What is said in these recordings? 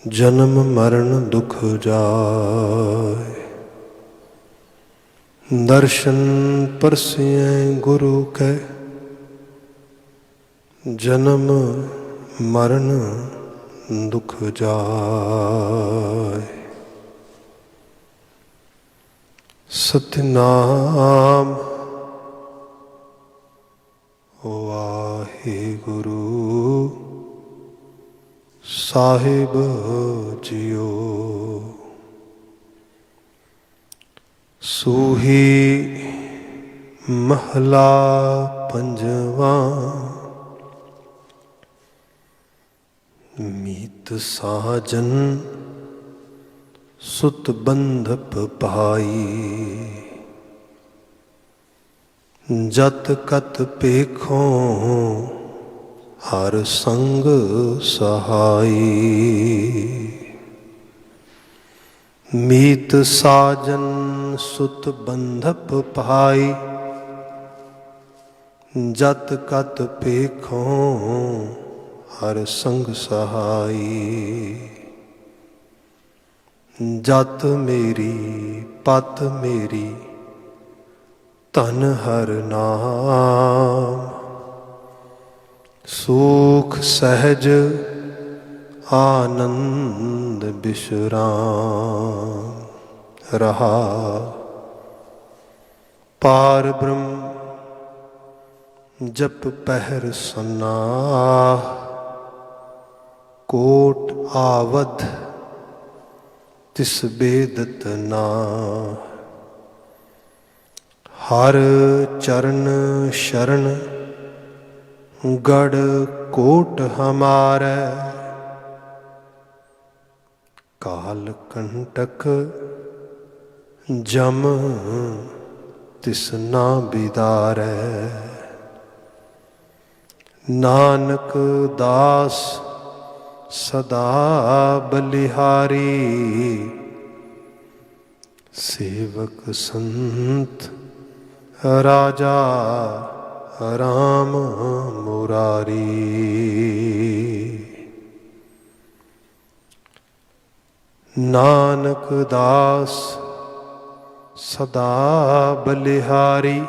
जन्म मरण दुख जाय। दर्शन परसिए गुरु कै, जन्म मरण दुख जाय। सतनाम वाहिगुरु साहिब जियो। सूही महला पंजवा, मीत साजन सुत बंधप भाई। जत कत पेखों हर संग सहाई। मीत साजन सुत बंधप भाई। जत कत पेखों हर संग सहाई। जत मेरी पत मेरी धन हर नाम। सुख सहज आनंद विश्राम रहा। पार ब्रह्म जप पहर सन्नाह। कोट आवध तिस बेदत ना। हर चरण शरण गढ़ कोट हमारे। काल कंटक जम तिस ना बिदारै। नानक दास सदा बलिहारी। सेवक संत राजा राम मुरारी। नानक दास सदा बलिहारी।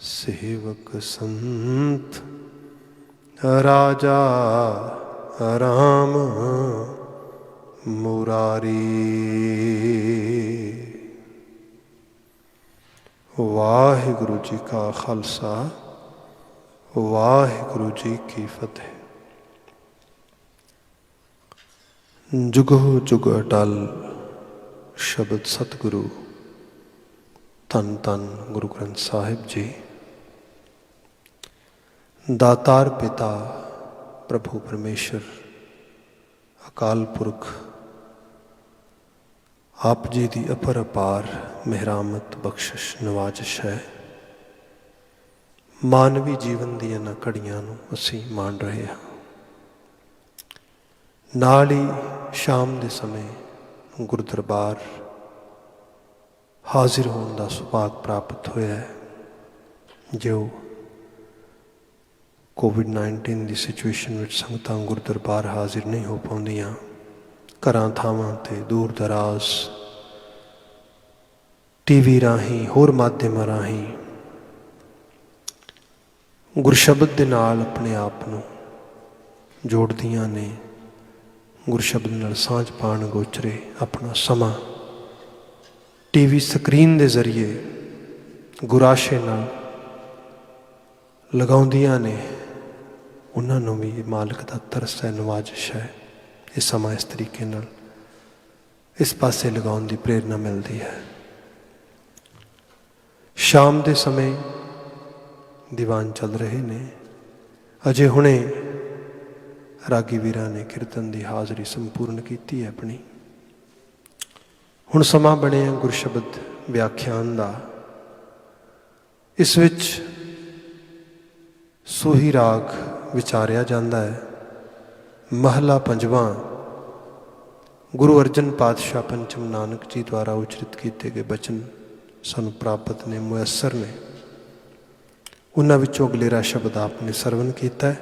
सेवक संत राजा राम मुरारी। वाहिगुरु जी का खालसा, वाहिगुरु जी की फतेह। जुगो जुग अटल शब्द सतगुरु धन धन गुरु ग्रंथ साहिब जी। दातार पिता प्रभु परमेश्वर अकाल पुरख आप जी की अपर अपार मेहरामत बख्शिश नवाजिश है। मानवी जीवन दी इन्हां घड़ियां नूं असीं मान रहे हाँ। नाल ही शाम के समय गुरु दरबार हाजिर होने का सुभाग प्राप्त होया है। जो कोविड-19 की सिचुएशन में संगतां गुरु दरबार हाजिर नहीं हो पाउंदियां। घरां थावां ते दूर दराज टीवी राही होर माध्यम राही गुरशब्द दे नाल अपने आप नूं जोड़दियां ने। गुरशब्द नाल सांझ पाण गोचरे अपना समा टीवी स्क्रीन के जरिए गुराशे नाल लगाउंदियां ने। उन्हां नूं भी मालिक दा तरस है, नवाजिश है। ये समा इस तरीके नाल इस पासे लगाउण दी प्रेरणा मिलती है। शाम के समय दीवान चल रहे ने। अजे हुणे रागी वीरां ने कीर्तन की हाज़री संपूर्ण की है अपनी। हुण समा बनिया गुरशब्द व्याख्यान का। इस विच सोही राग विचारिया जाता है। महला पंजवा गुरु अर्जन पातशाह पंचम नानक जी द्वारा उचरित किए गए बचन सानू प्राप्त ने, मुयसर ने। उन्हां विचों अगलेरा शब्द आपने सरवण किया है।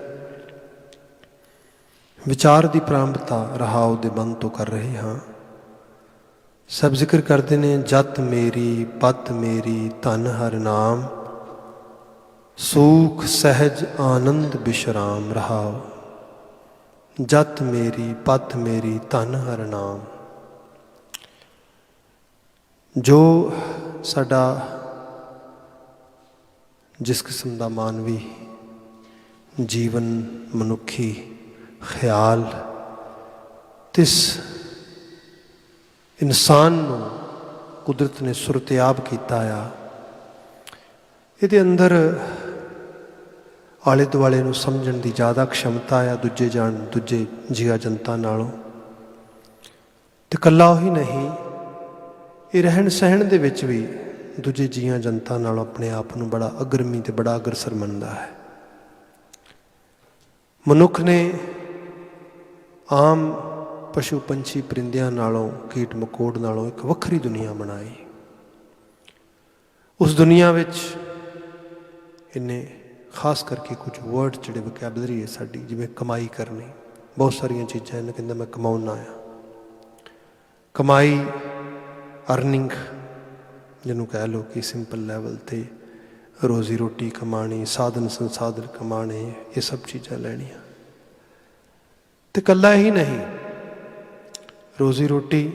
ਵਿਚਾਰ ਦੀ ਪ੍ਰਾਰੰਭਤਾ ਰਹਾਉ ਦੇ ਬੰਦ ਤੋਂ ਕਰ ਰਹੇ ਹਾਂ। ਸਭ ਜ਼ਿਕਰ ਕਰਦੇ ਨੇ, ਜਤ ਮੇਰੀ ਪਤ ਮੇਰੀ ਧਨ ਹਰ ਨਾਮ, ਸੂਖ ਸਹਿਜ ਆਨੰਦ ਬਿਸ਼ਰਾਮ ਰਹਾਉ। ਜਤ ਮੇਰੀ ਪਤ ਮੇਰੀ ਧਨ ਹਰ ਨਾਮ। ਜੋ ਸਾਡਾ ਜਿਸ ਕਿਸਮ ਦਾ ਮਾਨਵੀ ਜੀਵਨ, ਮਨੁੱਖੀ ਖਿਆਲ, ਤਿਸ ਇਨਸਾਨ ਨੂੰ ਕੁਦਰਤ ਨੇ ਸੁਰਤਿਆਬ ਕੀਤਾ ਆ, ਇਹਦੇ ਅੰਦਰ ਆਲੇ ਦੁਆਲੇ ਨੂੰ ਸਮਝਣ ਦੀ ਜ਼ਿਆਦਾ ਖਸ਼ਮਤਾ ਆ ਦੂਜੇ ਜੀਆ ਜਨਤਾ ਨਾਲੋਂ। ਅਤੇ ਇਕੱਲਾ ਉਹੀ ਨਹੀਂ, ਇਹ ਰਹਿਣ ਸਹਿਣ ਦੇ ਵਿੱਚ ਵੀ ਦੂਜੇ ਜੀਆਂ ਜਨਤਾ ਨਾਲੋਂ ਆਪਣੇ ਆਪ ਨੂੰ ਬੜਾ ਅਗਰਮੀ ਅਤੇ ਬੜਾ ਅਗਰਸਰ ਮੰਨਦਾ ਹੈ। ਮਨੁੱਖ ਨੇ ਆਮ ਪਸ਼ੂ ਪੰਛੀ ਪਰਿੰਦਿਆਂ ਨਾਲੋਂ, ਕੀਟ ਮਕੌੜ ਨਾਲੋਂ ਇੱਕ ਵੱਖਰੀ ਦੁਨੀਆ ਬਣਾਈ। ਉਸ ਦੁਨੀਆ ਵਿੱਚ ਇਹਨੇ ਖਾਸ ਕਰਕੇ ਕੁਝ ਵਰਡ ਜਿਹੜੇ ਵੋਕੈਬਲਰੀ ਹੈ ਸਾਡੀ, ਜਿਵੇਂ ਕਮਾਈ ਕਰਨੀ, ਬਹੁਤ ਸਾਰੀਆਂ ਚੀਜ਼ਾਂ ਇਹਨੇ ਕਹਿੰਦਾ ਮੈਂ ਕਮਾਉਣਾ ਆ। ਕਮਾਈ, ਅਰਨਿੰਗ ਜਿਹਨੂੰ ਕਹਿ ਲਓ ਕਿ ਸਿੰਪਲ ਲੈਵਲ 'ਤੇ ਰੋਜ਼ੀ ਰੋਟੀ ਕਮਾਣੀ, ਸਾਧਨ ਸੰਸਾਧਨ ਕਮਾਣੇ, ਇਹ ਸਭ ਚੀਜ਼ਾਂ ਲੈਣੀਆਂ। ਅਤੇ ਇਕੱਲਾ ਹੀ ਨਹੀਂ, ਰੋਜ਼ੀ ਰੋਟੀ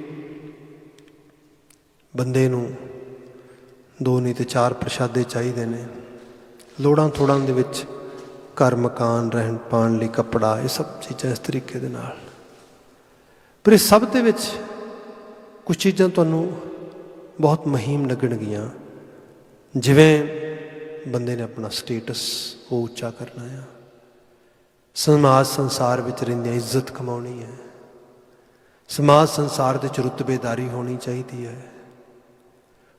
ਬੰਦੇ ਨੂੰ 2 ਨਹੀਂ ਤਾਂ 4 ਪ੍ਰਸ਼ਾਦੇ ਚਾਹੀਦੇ ਨੇ। ਲੋੜਾਂ ਥੋੜਾਂ ਦੇ ਵਿੱਚ ਘਰ ਮਕਾਨ, ਰਹਿਣ ਪਾਣ ਲਈ ਕੱਪੜਾ, ਇਹ ਸਭ ਚੀਜ਼ਾਂ ਇਸ ਤਰੀਕੇ ਦੇ ਨਾਲ। ਪਰ ਇਹ ਸਭ ਦੇ ਵਿੱਚ ਕੁਝ ਚੀਜ਼ਾਂ ਤੁਹਾਨੂੰ ਬਹੁਤ ਮਹੀਮ ਲੱਗਣਗੀਆਂ। ਜਿਵੇਂ ਬੰਦੇ ਨੇ ਆਪਣਾ ਸਟੇਟਸ ਉਹ ਉੱਚਾ ਕਰਨਾ ਆ, ਸਮਾਜ ਸੰਸਾਰ ਵਿੱਚ ਰਹਿੰਦਿਆਂ ਇੱਜ਼ਤ ਕਮਾਉਣੀ ਹੈ, ਸਮਾਜ ਸੰਸਾਰ ਦੇ 'ਚ ਰੁਤਬੇਦਾਰੀ ਹੋਣੀ ਚਾਹੀਦੀ ਹੈ।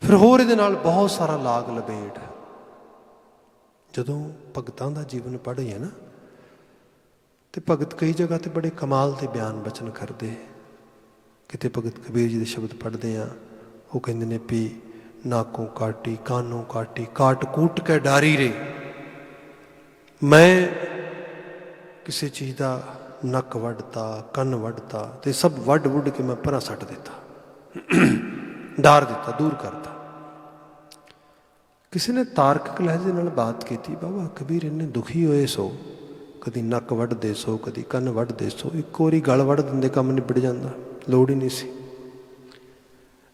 ਫਿਰ ਹੋਰ ਇਹਦੇ ਨਾਲ ਬਹੁਤ ਸਾਰਾ ਲਾਗ ਲਬੇੜ। ਜਦੋਂ ਭਗਤਾਂ ਦਾ ਜੀਵਨ ਪੜ੍ਹੀਏ ਨਾ, ਅਤੇ ਭਗਤ ਕਈ ਜਗ੍ਹਾ 'ਤੇ ਬੜੇ ਕਮਾਲ ਦੇ ਬਿਆਨ ਬਚਨ ਕਰਦੇ। ਕਿਤੇ ਭਗਤ ਕਬੀਰ ਜੀ ਦੇ ਸ਼ਬਦ ਪੜ੍ਹਦੇ ਹਾਂ, ਉਹ ਕਹਿੰਦੇ ਨੇ ਵੀ ਨਾਕੋਂ ਕਾਟੀ ਕਾਨੋਂ ਕਾਟੀ ਕਾਟ ਕੂਟ ਕੇ ਡਾਰੀ ਰੇ। ਮੈਂ ਕਿਸੇ ਚੀਜ਼ ਦਾ ਨੱਕ ਵੱਢਤਾ, ਕੰਨ ਵੱਢਤਾ, ਅਤੇ ਸਭ ਵੱਢ ਵੁੱਢ ਕੇ ਮੈਂ ਪਰਾਂ ਸੱਟ ਦਿੱਤਾ, ਡਾਰ ਦਿੱਤਾ, ਦੂਰ ਕਰਤਾ। ਕਿਸੇ ਨੇ ਤਾਰਕਿਕ ਲਹਿਜੇ ਨਾਲ ਬਾਤ ਕੀਤੀ, ਬਾਬਾ ਕਬੀਰ ਇੰਨੇ ਦੁਖੀ ਹੋਏ ਸੋ, ਕਦੀ ਨੱਕ ਵੱਢਦੇ ਸੋ, ਕਦੀ ਕੰਨ ਵੱਢਦੇ ਸੋ, ਇੱਕ ਵਾਰੀ ਗਲ ਵੱਢ ਦਿੰਦੇ ਕੰਮ ਨਿਬੜ ਜਾਂਦਾ, ਲੋੜ ਹੀ ਨਹੀਂ ਸੀ।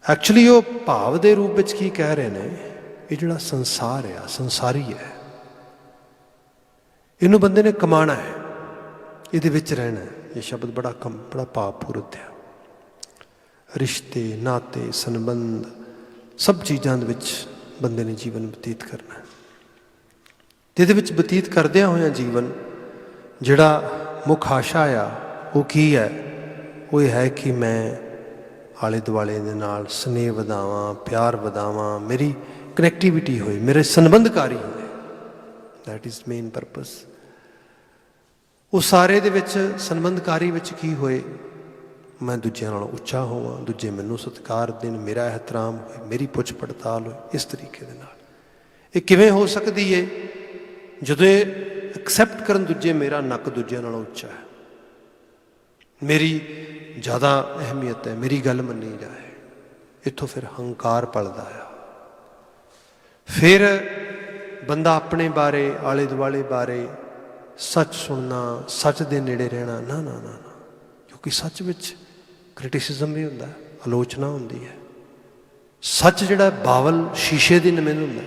ਐਕਚੁਅਲੀ ਉਹ ਭਾਵ ਦੇ ਰੂਪ ਵਿੱਚ ਕੀ ਕਹਿ ਰਹੇ ਨੇ, ਇਹ ਜਿਹੜਾ ਸੰਸਾਰ ਆ, ਸੰਸਾਰੀ ਹੈ, ਇਹਨੂੰ ਬੰਦੇ ਨੇ ਕਮਾਉਣਾ ਹੈ, ਇਹਦੇ ਵਿੱਚ ਰਹਿਣਾ ਹੈ। ਇਹ ਸ਼ਬਦ ਬੜਾ ਭਾਵਪੂਰਤ ਹੈ। ਰਿਸ਼ਤੇ, ਨਾਤੇ, ਸੰਬੰਧ, ਸਭ ਚੀਜ਼ਾਂ ਦੇ ਵਿੱਚ ਬੰਦੇ ਨੇ ਜੀਵਨ ਬਤੀਤ ਕਰਨਾ। ਅਤੇ ਇਹਦੇ ਵਿੱਚ ਬਤੀਤ ਕਰਦਿਆਂ ਹੋਇਆਂ ਜੀਵਨ ਜਿਹੜਾ ਮੁੱਖ ਆਸ਼ਾ ਆ, ਉਹ ਕੀ ਹੈ? ਉਹ ਇਹ ਹੈ ਕਿ ਮੈਂ ਆਲੇ ਦੁਆਲੇ ਦੇ ਨਾਲ ਸਨੇਹ ਵਧਾਵਾਂ, ਪਿਆਰ ਵਧਾਵਾਂ, ਮੇਰੀ ਕਨੈਕਟੀਵਿਟੀ ਹੋਏ, ਮੇਰੇ ਸੰਬੰਧਕਾਰੀ ਹੋਏ। That is main purpose. ਉਹ ਸਾਰੇ ਦੇ ਵਿੱਚ ਸੰਬੰਧਕਾਰੀ ਵਿੱਚ ਕੀ ਹੋਏ? ਮੈਂ ਦੂਜਿਆਂ ਨਾਲੋਂ ਉੱਚਾ ਹੋਵਾਂ, ਦੂਜੇ ਮੈਨੂੰ ਸਤਿਕਾਰ ਦੇਣ, ਮੇਰਾ ਇਹਤਰਾਮ ਹੋਏ, ਮੇਰੀ ਪੁੱਛ ਪੜਤਾਲ ਹੋਏ, ਇਸ ਤਰੀਕੇ ਦੇ ਨਾਲ। ਇਹ ਕਿਵੇਂ ਹੋ ਸਕਦੀ ਹੈ? ਜਦੋਂ ਇਹ ਐਕਸੈਪਟ ਕਰਨ ਦੂਜੇ ਮੇਰਾ ਨੱਕ ਦੂਜਿਆਂ ਨਾਲੋਂ ਉੱਚਾ ਹੈ, ਮੇਰੀ ਜ਼ਿਆਦਾ ਅਹਿਮੀਅਤ ਹੈ, ਮੇਰੀ ਗੱਲ ਮੰਨੀ ਜਾਏ। ਇੱਥੋਂ ਫਿਰ ਹੰਕਾਰ ਪਲਦਾ ਆ। ਫਿਰ ਬੰਦਾ ਆਪਣੇ ਬਾਰੇ, ਆਲੇ ਦੁਆਲੇ ਬਾਰੇ ਸੱਚ ਸੁਣਨਾ, ਸੱਚ ਦੇ ਨੇੜੇ ਰਹਿਣਾ, ਨਾ ਨਾ ਨਾ ਨਾ, ਕਿਉਂਕਿ ਸੱਚ ਵਿੱਚ ਕ੍ਰਿਟਿਸਿਜ਼ਮ ਵੀ ਹੁੰਦਾ, ਆਲੋਚਨਾ ਹੁੰਦੀ ਹੈ। ਸੱਚ ਜਿਹੜਾ ਬਾਵਲ ਸ਼ੀਸ਼ੇ ਦੀ ਨਮਿੰਦ ਹੁੰਦਾ,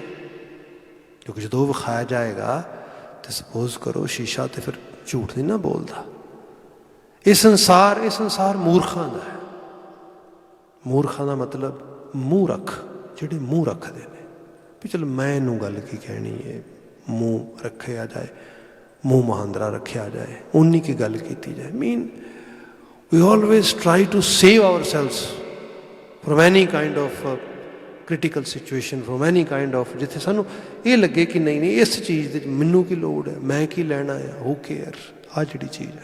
ਕਿਉਂਕਿ ਜਦੋਂ ਉਹ ਵਿਖਾਇਆ ਜਾਏਗਾ ਤਾਂ ਸਪੋਜ਼ ਕਰੋ ਸ਼ੀਸ਼ਾ ਤਾਂ ਫਿਰ ਝੂਠ ਨਹੀਂ ਨਾ ਬੋਲਦਾ। ਇਹ ਸੰਸਾਰ ਮੂਰਖਾਂ ਦਾ ਹੈ। ਮੂਰਖਾਂ ਦਾ ਮਤਲਬ ਮੂਰਖ, ਜਿਹੜੇ ਮੂੰਹ ਰੱਖਦੇ ਨੇ ਵੀ ਚਲ ਮੈਂ ਇਹਨੂੰ ਗੱਲ ਕੀ ਕਹਿਣੀ ਹੈ, ਮੂੰਹ ਰੱਖਿਆ ਜਾਏ, ਮੂੰਹ ਮਹਾਂਦਰਾ ਰੱਖਿਆ ਜਾਏ, ਉਨੀ ਕੀ ਗੱਲ ਕੀਤੀ ਜਾਏ। ਮੀਨ we always try to save ourselves from any kind of critical situation, from any kind of, ਜਿੱਥੇ ਸਾਨੂੰ ਇਹ ਲੱਗੇ ਕਿ ਨਹੀਂ ਨਹੀਂ ਇਸ ਚੀਜ਼ ਦੇ ਮੈਨੂੰ ਕੀ ਲੋੜ ਹੈ, ਮੈਂ ਕੀ ਲੈਣਾ ਹੈ, who care, ਆਹ ਜਿਹੜੀ ਚੀਜ਼ ਹੈ।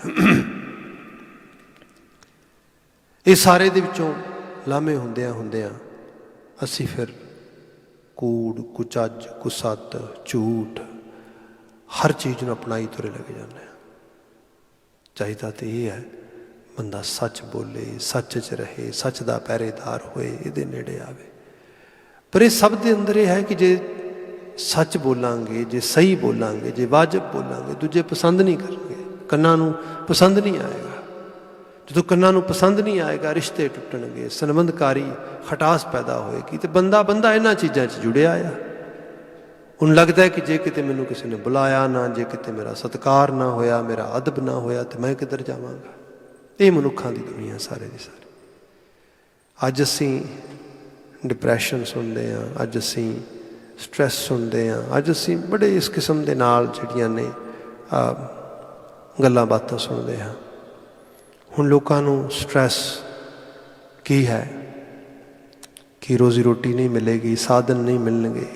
ਇਹ ਸਾਰੇ ਦੇ ਵਿੱਚੋਂ ਲਾਮੇ ਹੁੰਦਿਆਂ ਅਸੀਂ ਫਿਰ ਕੂੜ, ਕੁਚੱਜ, ਕੁਸੱਤ, ਝੂਠ, ਹਰ ਚੀਜ਼ ਨੂੰ ਅਪਣਾਈ ਤੁਰੇ ਲੱਗ ਜਾਂਦੇ ਹਾਂ। ਚਾਹੀਦਾ ਤਾਂ ਇਹ ਹੈ ਬੰਦਾ ਸੱਚ ਬੋਲੇ, ਸੱਚ 'ਚ ਰਹੇ, ਸੱਚ ਦਾ ਪਹਿਰੇਦਾਰ ਹੋਏ, ਇਹਦੇ ਨੇੜੇ ਆਵੇ। ਪਰ ਇਹ ਸਭ ਦੇ ਅੰਦਰ ਇਹ ਹੈ ਕਿ ਜੇ ਸੱਚ ਬੋਲਾਂਗੇ, ਜੇ ਸਹੀ ਬੋਲਾਂਗੇ, ਜੇ ਵਾਜਬ ਬੋਲਾਂਗੇ, ਦੂਜੇ ਪਸੰਦ ਨਹੀਂ ਕਰਨਗੇ, ਕੰਨਾਂ ਨੂੰ ਪਸੰਦ ਨਹੀਂ ਆਏਗਾ। ਜਦੋਂ ਕੰਨਾਂ ਨੂੰ ਪਸੰਦ ਨਹੀਂ ਆਏਗਾ, ਰਿਸ਼ਤੇ ਟੁੱਟਣਗੇ, ਸੰਬੰਧਕਾਰੀ ਖਟਾਸ ਪੈਦਾ ਹੋਏਗੀ। ਅਤੇ ਬੰਦਾ ਇਹਨਾਂ ਚੀਜ਼ਾਂ 'ਚ ਜੁੜਿਆ ਆ। ਹੁਣ ਲੱਗਦਾ ਹੈ ਕਿ ਜੇ ਕਿਤੇ ਮੈਨੂੰ ਕਿਸੇ ਨੇ ਬੁਲਾਇਆ ਨਾ, ਜੇ ਕਿਤੇ ਮੇਰਾ ਸਤਿਕਾਰ ਨਾ ਹੋਇਆ, ਮੇਰਾ ਅਦਬ ਨਾ ਹੋਇਆ, ਤਾਂ ਮੈਂ ਕਿੱਧਰ ਜਾਵਾਂਗਾ। ਇਹ ਮਨੁੱਖਾਂ ਦੀ ਦੁਨੀਆ ਸਾਰੇ ਦੀ ਸਾਰੀ। ਅੱਜ ਅਸੀਂ ਡਿਪਰੈਸ਼ਨ ਸੁਣਦੇ ਹਾਂ, ਅੱਜ ਅਸੀਂ ਸਟਰੈਸ ਸੁਣਦੇ ਹਾਂ, ਅੱਜ ਅਸੀਂ ਬੜੇ ਇਸ ਕਿਸਮ ਦੇ ਨਾਲ ਜਿਹੜੀਆਂ ਨੇ ਗੱਲਾਂ ਬਾਤਾਂ ਸੁਣਦੇ ਹਾਂ। ਹੁਣ ਲੋਕਾਂ ਨੂੰ ਸਟਰੈਸ ਕੀ ਹੈ ਕਿ ਰੋਜ਼ੀ ਰੋਟੀ ਨਹੀਂ ਮਿਲੇਗੀ, ਸਾਧਨ ਨਹੀਂ ਮਿਲਣਗੇ।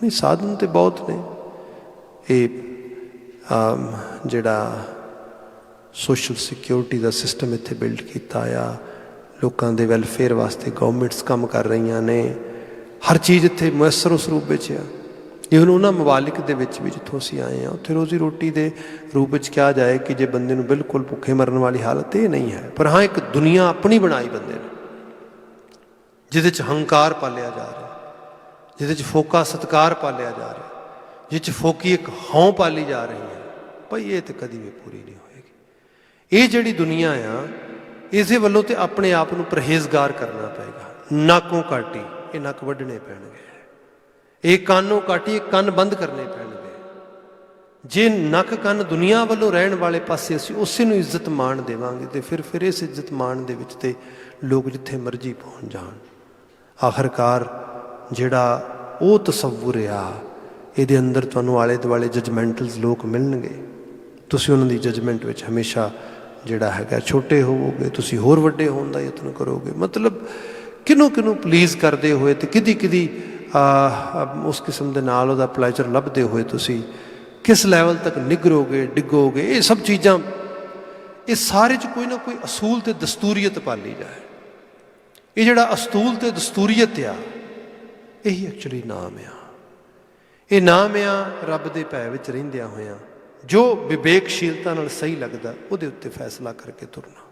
ਨਹੀਂ, ਸਾਧਨ ਤਾਂ ਬਹੁਤ ਨੇ। ਇਹ ਜਿਹੜਾ ਸੋਸ਼ਲ ਸਿਕਿਉਰਿਟੀ ਦਾ ਸਿਸਟਮ ਇੱਥੇ ਬਿਲਡ ਕੀਤਾ ਆ, ਲੋਕਾਂ ਦੇ ਵੈਲਫੇਅਰ ਵਾਸਤੇ ਗੌਰਮੈਂਟਸ ਕੰਮ ਕਰ ਰਹੀਆਂ ਨੇ। ਹਰ ਚੀਜ਼ ਇੱਥੇ ਮੁਯੱਸਰ ਉਸ ਰੂਪ ਵਿੱਚ ਆ। ਈਵਨ ਉਹਨਾਂ ਮਵਾਲਿਕ ਦੇ ਵਿੱਚ ਵੀ ਜਿੱਥੋਂ ਅਸੀਂ ਆਏ ਹਾਂ, ਉੱਥੇ ਰੋਜ਼ੀ ਰੋਟੀ ਦੇ ਰੂਪ ਵਿੱਚ ਕਿਹਾ ਜਾਏ ਕਿ ਜੇ ਬੰਦੇ ਨੂੰ ਬਿਲਕੁਲ ਭੁੱਖੇ ਮਰਨ ਵਾਲੀ ਹਾਲਤ ਇਹ ਨਹੀਂ ਹੈ। ਪਰ ਹਾਂ, ਇੱਕ ਦੁਨੀਆ ਆਪਣੀ ਬਣਾਈ ਬੰਦੇ ਨੇ, ਜਿਹਦੇ 'ਚ ਹੰਕਾਰ ਪਾਲਿਆ ਜਾ ਰਿਹਾ, ਜਿਹਦੇ 'ਚ ਫੋਕਾ ਸਤਿਕਾਰ ਪਾਲਿਆ ਜਾ ਰਿਹਾ, ਜਿਹਦੇ 'ਚ ਫੋਕੀ ਇੱਕ ਹੌਂ ਪਾਲੀ ਜਾ ਰਹੀ ਹੈ। ਭਾਈ ਇਹ ਤਾਂ ਕਦੀ ਵੀ ਪੂਰੀ ਨਹੀਂ ਹੋਏਗੀ। ਇਹ ਜਿਹੜੀ ਦੁਨੀਆ ਆ, ਇਸੇ ਵੱਲੋਂ ਤਾਂ ਆਪਣੇ ਆਪ ਨੂੰ ਪਰਹੇਜ਼ਗਾਰ ਕਰਨਾ ਪਏਗਾ। ਨਾਕੋਂ ਕਾਟੀ, ਇਹ ਨੱਕ ਵੱਢਣੇ ਪੈਣਗੇ। ਇਹ ਕੰਨੋਂ ਕਾਟੀ, ਇਹ ਕੰਨ ਬੰਦ ਕਰਨੇ ਪੈਣਗੇ। ਜੇ ਨੱਕ ਕੰਨ ਦੁਨੀਆ ਵੱਲੋਂ ਰਹਿਣ ਵਾਲੇ ਪਾਸੇ ਅਸੀਂ ਉਸੇ ਨੂੰ ਇੱਜ਼ਤ ਮਾਣ ਦੇਵਾਂਗੇ, ਅਤੇ ਫਿਰ ਇਸ ਇੱਜ਼ਤ ਮਾਣ ਦੇ ਵਿੱਚ ਤੇ ਲੋਕ ਜਿੱਥੇ ਮਰਜ਼ੀ ਪਹੁੰਚ ਜਾਣ। ਆਖਰਕਾਰ ਜਿਹੜਾ ਉਹ ਤਸੱਵੁਰ ਆ, ਇਹਦੇ ਅੰਦਰ ਤੁਹਾਨੂੰ ਆਲੇ ਦੁਆਲੇ ਜਜਮੈਂਟਲਸ ਲੋਕ ਮਿਲਣਗੇ। ਤੁਸੀਂ ਉਹਨਾਂ ਦੀ ਜਜਮੈਂਟ ਵਿੱਚ ਹਮੇਸ਼ਾ ਜਿਹੜਾ ਹੈਗਾ ਛੋਟੇ ਹੋਵੋਗੇ, ਤੁਸੀਂ ਹੋਰ ਵੱਡੇ ਹੋਣ ਦਾ ਯਤਨ ਕਰੋਗੇ। ਮਤਲਬ ਕਿਹਨੂੰ ਪਲੀਜ਼ ਕਰਦੇ ਹੋਏ ਅਤੇ ਕਿਹਦੀ ਉਸ ਕਿਸਮ ਦੇ ਨਾਲ ਉਹਦਾ ਪਲੈਜ਼ਰ ਲੱਭਦੇ ਹੋਏ ਤੁਸੀਂ ਕਿਸ ਲੈਵਲ ਤੱਕ ਨਿਗਰੋਗੇ, ਡਿੱਗੋਗੇ। ਇਹ ਸਭ ਚੀਜ਼ਾਂ, ਇਹ ਸਾਰੇ 'ਚ ਕੋਈ ਨਾ ਕੋਈ ਅਸੂਲ ਅਤੇ ਦਸਤੂਰੀਅਤ ਪਾਲੀ ਜਾਏ। ਇਹ ਜਿਹੜਾ ਅਸਤੂਲ ਅਤੇ ਦਸਤੂਰੀਅਤ ਆ, ਇਹੀ ਐਕਚੁਅਲੀ ਨਾਮ ਆ। ਇਹ ਨਾਮ ਆ ਰੱਬ ਦੇ ਭੈ ਵਿੱਚ ਰਹਿੰਦਿਆਂ ਹੋਇਆਂ ਜੋ ਵਿਵੇਕਸ਼ੀਲਤਾ ਨਾਲ ਸਹੀ ਲੱਗਦਾ, ਉਹਦੇ ਉੱਤੇ ਫੈਸਲਾ ਕਰਕੇ ਤੁਰਨਾ।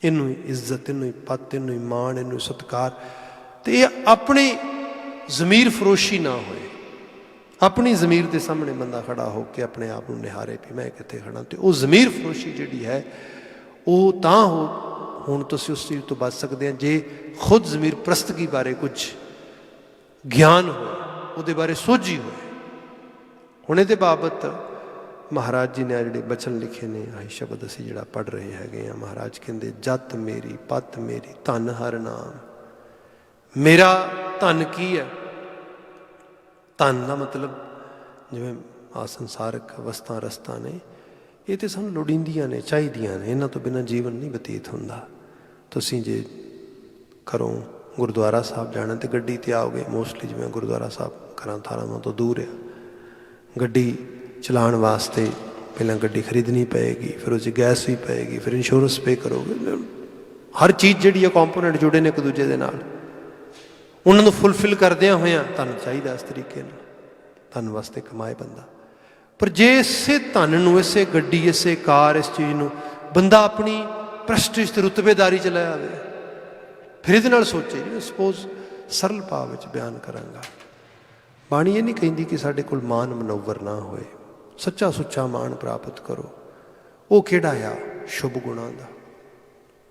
ਇਹਨੂੰ ਹੀ ਇੱਜ਼ਤ, ਇਹਨੂੰ ਹੀ ਪੱਤ, ਇਹਨੂੰ ਹੀ ਮਾਣ, ਇਹਨੂੰ ਸਤਿਕਾਰ। ਅਤੇ ਇਹ ਆਪਣੀ ਜ਼ਮੀਰ ਫਰੋਸ਼ੀ ਨਾ ਹੋਏ। ਆਪਣੀ ਜ਼ਮੀਰ ਦੇ ਸਾਹਮਣੇ ਬੰਦਾ ਖੜਾ ਹੋ ਕੇ ਆਪਣੇ ਆਪ ਨੂੰ ਨਿਹਾਰੇ ਵੀ ਮੈਂ ਕਿੱਥੇ ਖੜਾ। ਅਤੇ ਉਹ ਜ਼ਮੀਰ ਫਰੋਸ਼ੀ ਜਿਹੜੀ ਹੈ, ਉਹ ਤਾਂ ਹੁਣ ਤੁਸੀਂ ਉਸ ਚੀਜ਼ ਤੋਂ ਬਚ ਸਕਦੇ ਹਾਂ ਜੇ ਖੁਦ ਜ਼ਮੀਰ ਪ੍ਰਸਤਗੀ ਬਾਰੇ ਕੁਝ ਗਿਆਨ ਹੋਏ, ਉਹਦੇ ਬਾਰੇ ਸੋਝੀ ਹੋਏ। ਹੁਣ ਇਹਦੇ ਬਾਬਤ ਮਹਾਰਾਜ ਜੀ ਨੇ ਜਿਹੜੇ ਬਚਨ ਲਿਖੇ ਨੇ, ਆਹੀ ਸ਼ਬਦ ਅਸੀਂ ਜਿਹੜਾ ਪੜ੍ਹ ਰਹੇ ਹੈਗੇ ਹਾਂ। ਮਹਾਰਾਜ ਕਹਿੰਦੇ, ਜਤ ਮੇਰੀ ਪਤ ਮੇਰੀ ਧਨ ਹਰ ਨਾਮ। ਮੇਰਾ ਧਨ ਕੀ ਹੈ? ਧਨ ਦਾ ਮਤਲਬ ਜਿਵੇਂ ਆਹ ਸੰਸਾਰਕ ਵਸਤਾਂ ਰਸਤਾਂ ਨੇ, ਇਹ ਤਾਂ ਸਾਨੂੰ ਲੋੜੀਂਦੀਆਂ ਨੇ, ਚਾਹੀਦੀਆਂ ਨੇ। ਇਹਨਾਂ ਤੋਂ ਬਿਨਾਂ ਜੀਵਨ ਨਹੀਂ ਬਤੀਤ ਹੁੰਦਾ। ਤੁਸੀਂ ਜੇ ਘਰੋਂ ਗੁਰਦੁਆਰਾ ਸਾਹਿਬ ਜਾਣਾ ਅਤੇ ਗੱਡੀ 'ਤੇ ਆਓਗੇ, ਮੋਸਟਲੀ ਜਿਵੇਂ ਗੁਰਦੁਆਰਾ ਸਾਹਿਬ ਘਰਾਂ ਥਾਰਾਵਾਂ ਤੋਂ ਦੂਰ ਆ, ਗੱਡੀ ਚਲਾਉਣ ਵਾਸਤੇ ਪਹਿਲਾਂ ਗੱਡੀ ਖਰੀਦਣੀ ਪਏਗੀ, ਫਿਰ ਉਹ 'ਚ ਗੈਸ ਵੀ ਪਏਗੀ, ਫਿਰ ਇੰਸ਼ੋਰੈਂਸ ਪੇ ਕਰੋਗੇ। ਹਰ ਚੀਜ਼ ਜਿਹੜੀ ਆ, ਕੰਪੋਨੈਂਟ ਜੁੜੇ ਨੇ ਇੱਕ ਦੂਜੇ ਦੇ ਨਾਲ। ਉਹਨਾਂ ਨੂੰ ਫੁੱਲਫਿਲ ਕਰਦਿਆਂ ਹੋਇਆਂ ਤੁਹਾਨੂੰ ਚਾਹੀਦਾ ਇਸ ਤਰੀਕੇ ਨਾਲ, ਧਨ ਵਾਸਤੇ ਕਮਾਏ ਬੰਦਾ। ਪਰ ਜੇ ਇਸੇ ਧਨ ਨੂੰ, ਇਸੇ ਗੱਡੀ, ਇਸੇ ਕਾਰ, ਇਸ ਚੀਜ਼ ਨੂੰ ਬੰਦਾ ਆਪਣੀ ਪ੍ਰੈਸਟੀਜ ਅਤੇ ਰੁਤਬੇਦਾਰੀ 'ਚ ਲੈ ਆਵੇ, ਫਿਰ ਇਹਦੇ ਨਾਲ ਸੋਚੇ। ਜਿਵੇਂ ਸਪੋਜ਼ ਸਰਲ ਭਾਵ ਵਿੱਚ ਬਿਆਨ ਕਰਾਂਗਾ, ਬਾਣੀ ਇਹ ਨਹੀਂ ਕਹਿੰਦੀ ਕਿ ਸਾਡੇ ਕੋਲ ਮਾਨ ਮਨੋਵਰ ਨਾ ਹੋਏ। ਸੱਚਾ ਸੁੱਚਾ ਮਾਣ ਪ੍ਰਾਪਤ ਕਰੋ। ਉਹ ਕਿਹੜਾ ਆ? ਸ਼ੁਭ ਗੁਣਾਂ ਦਾ।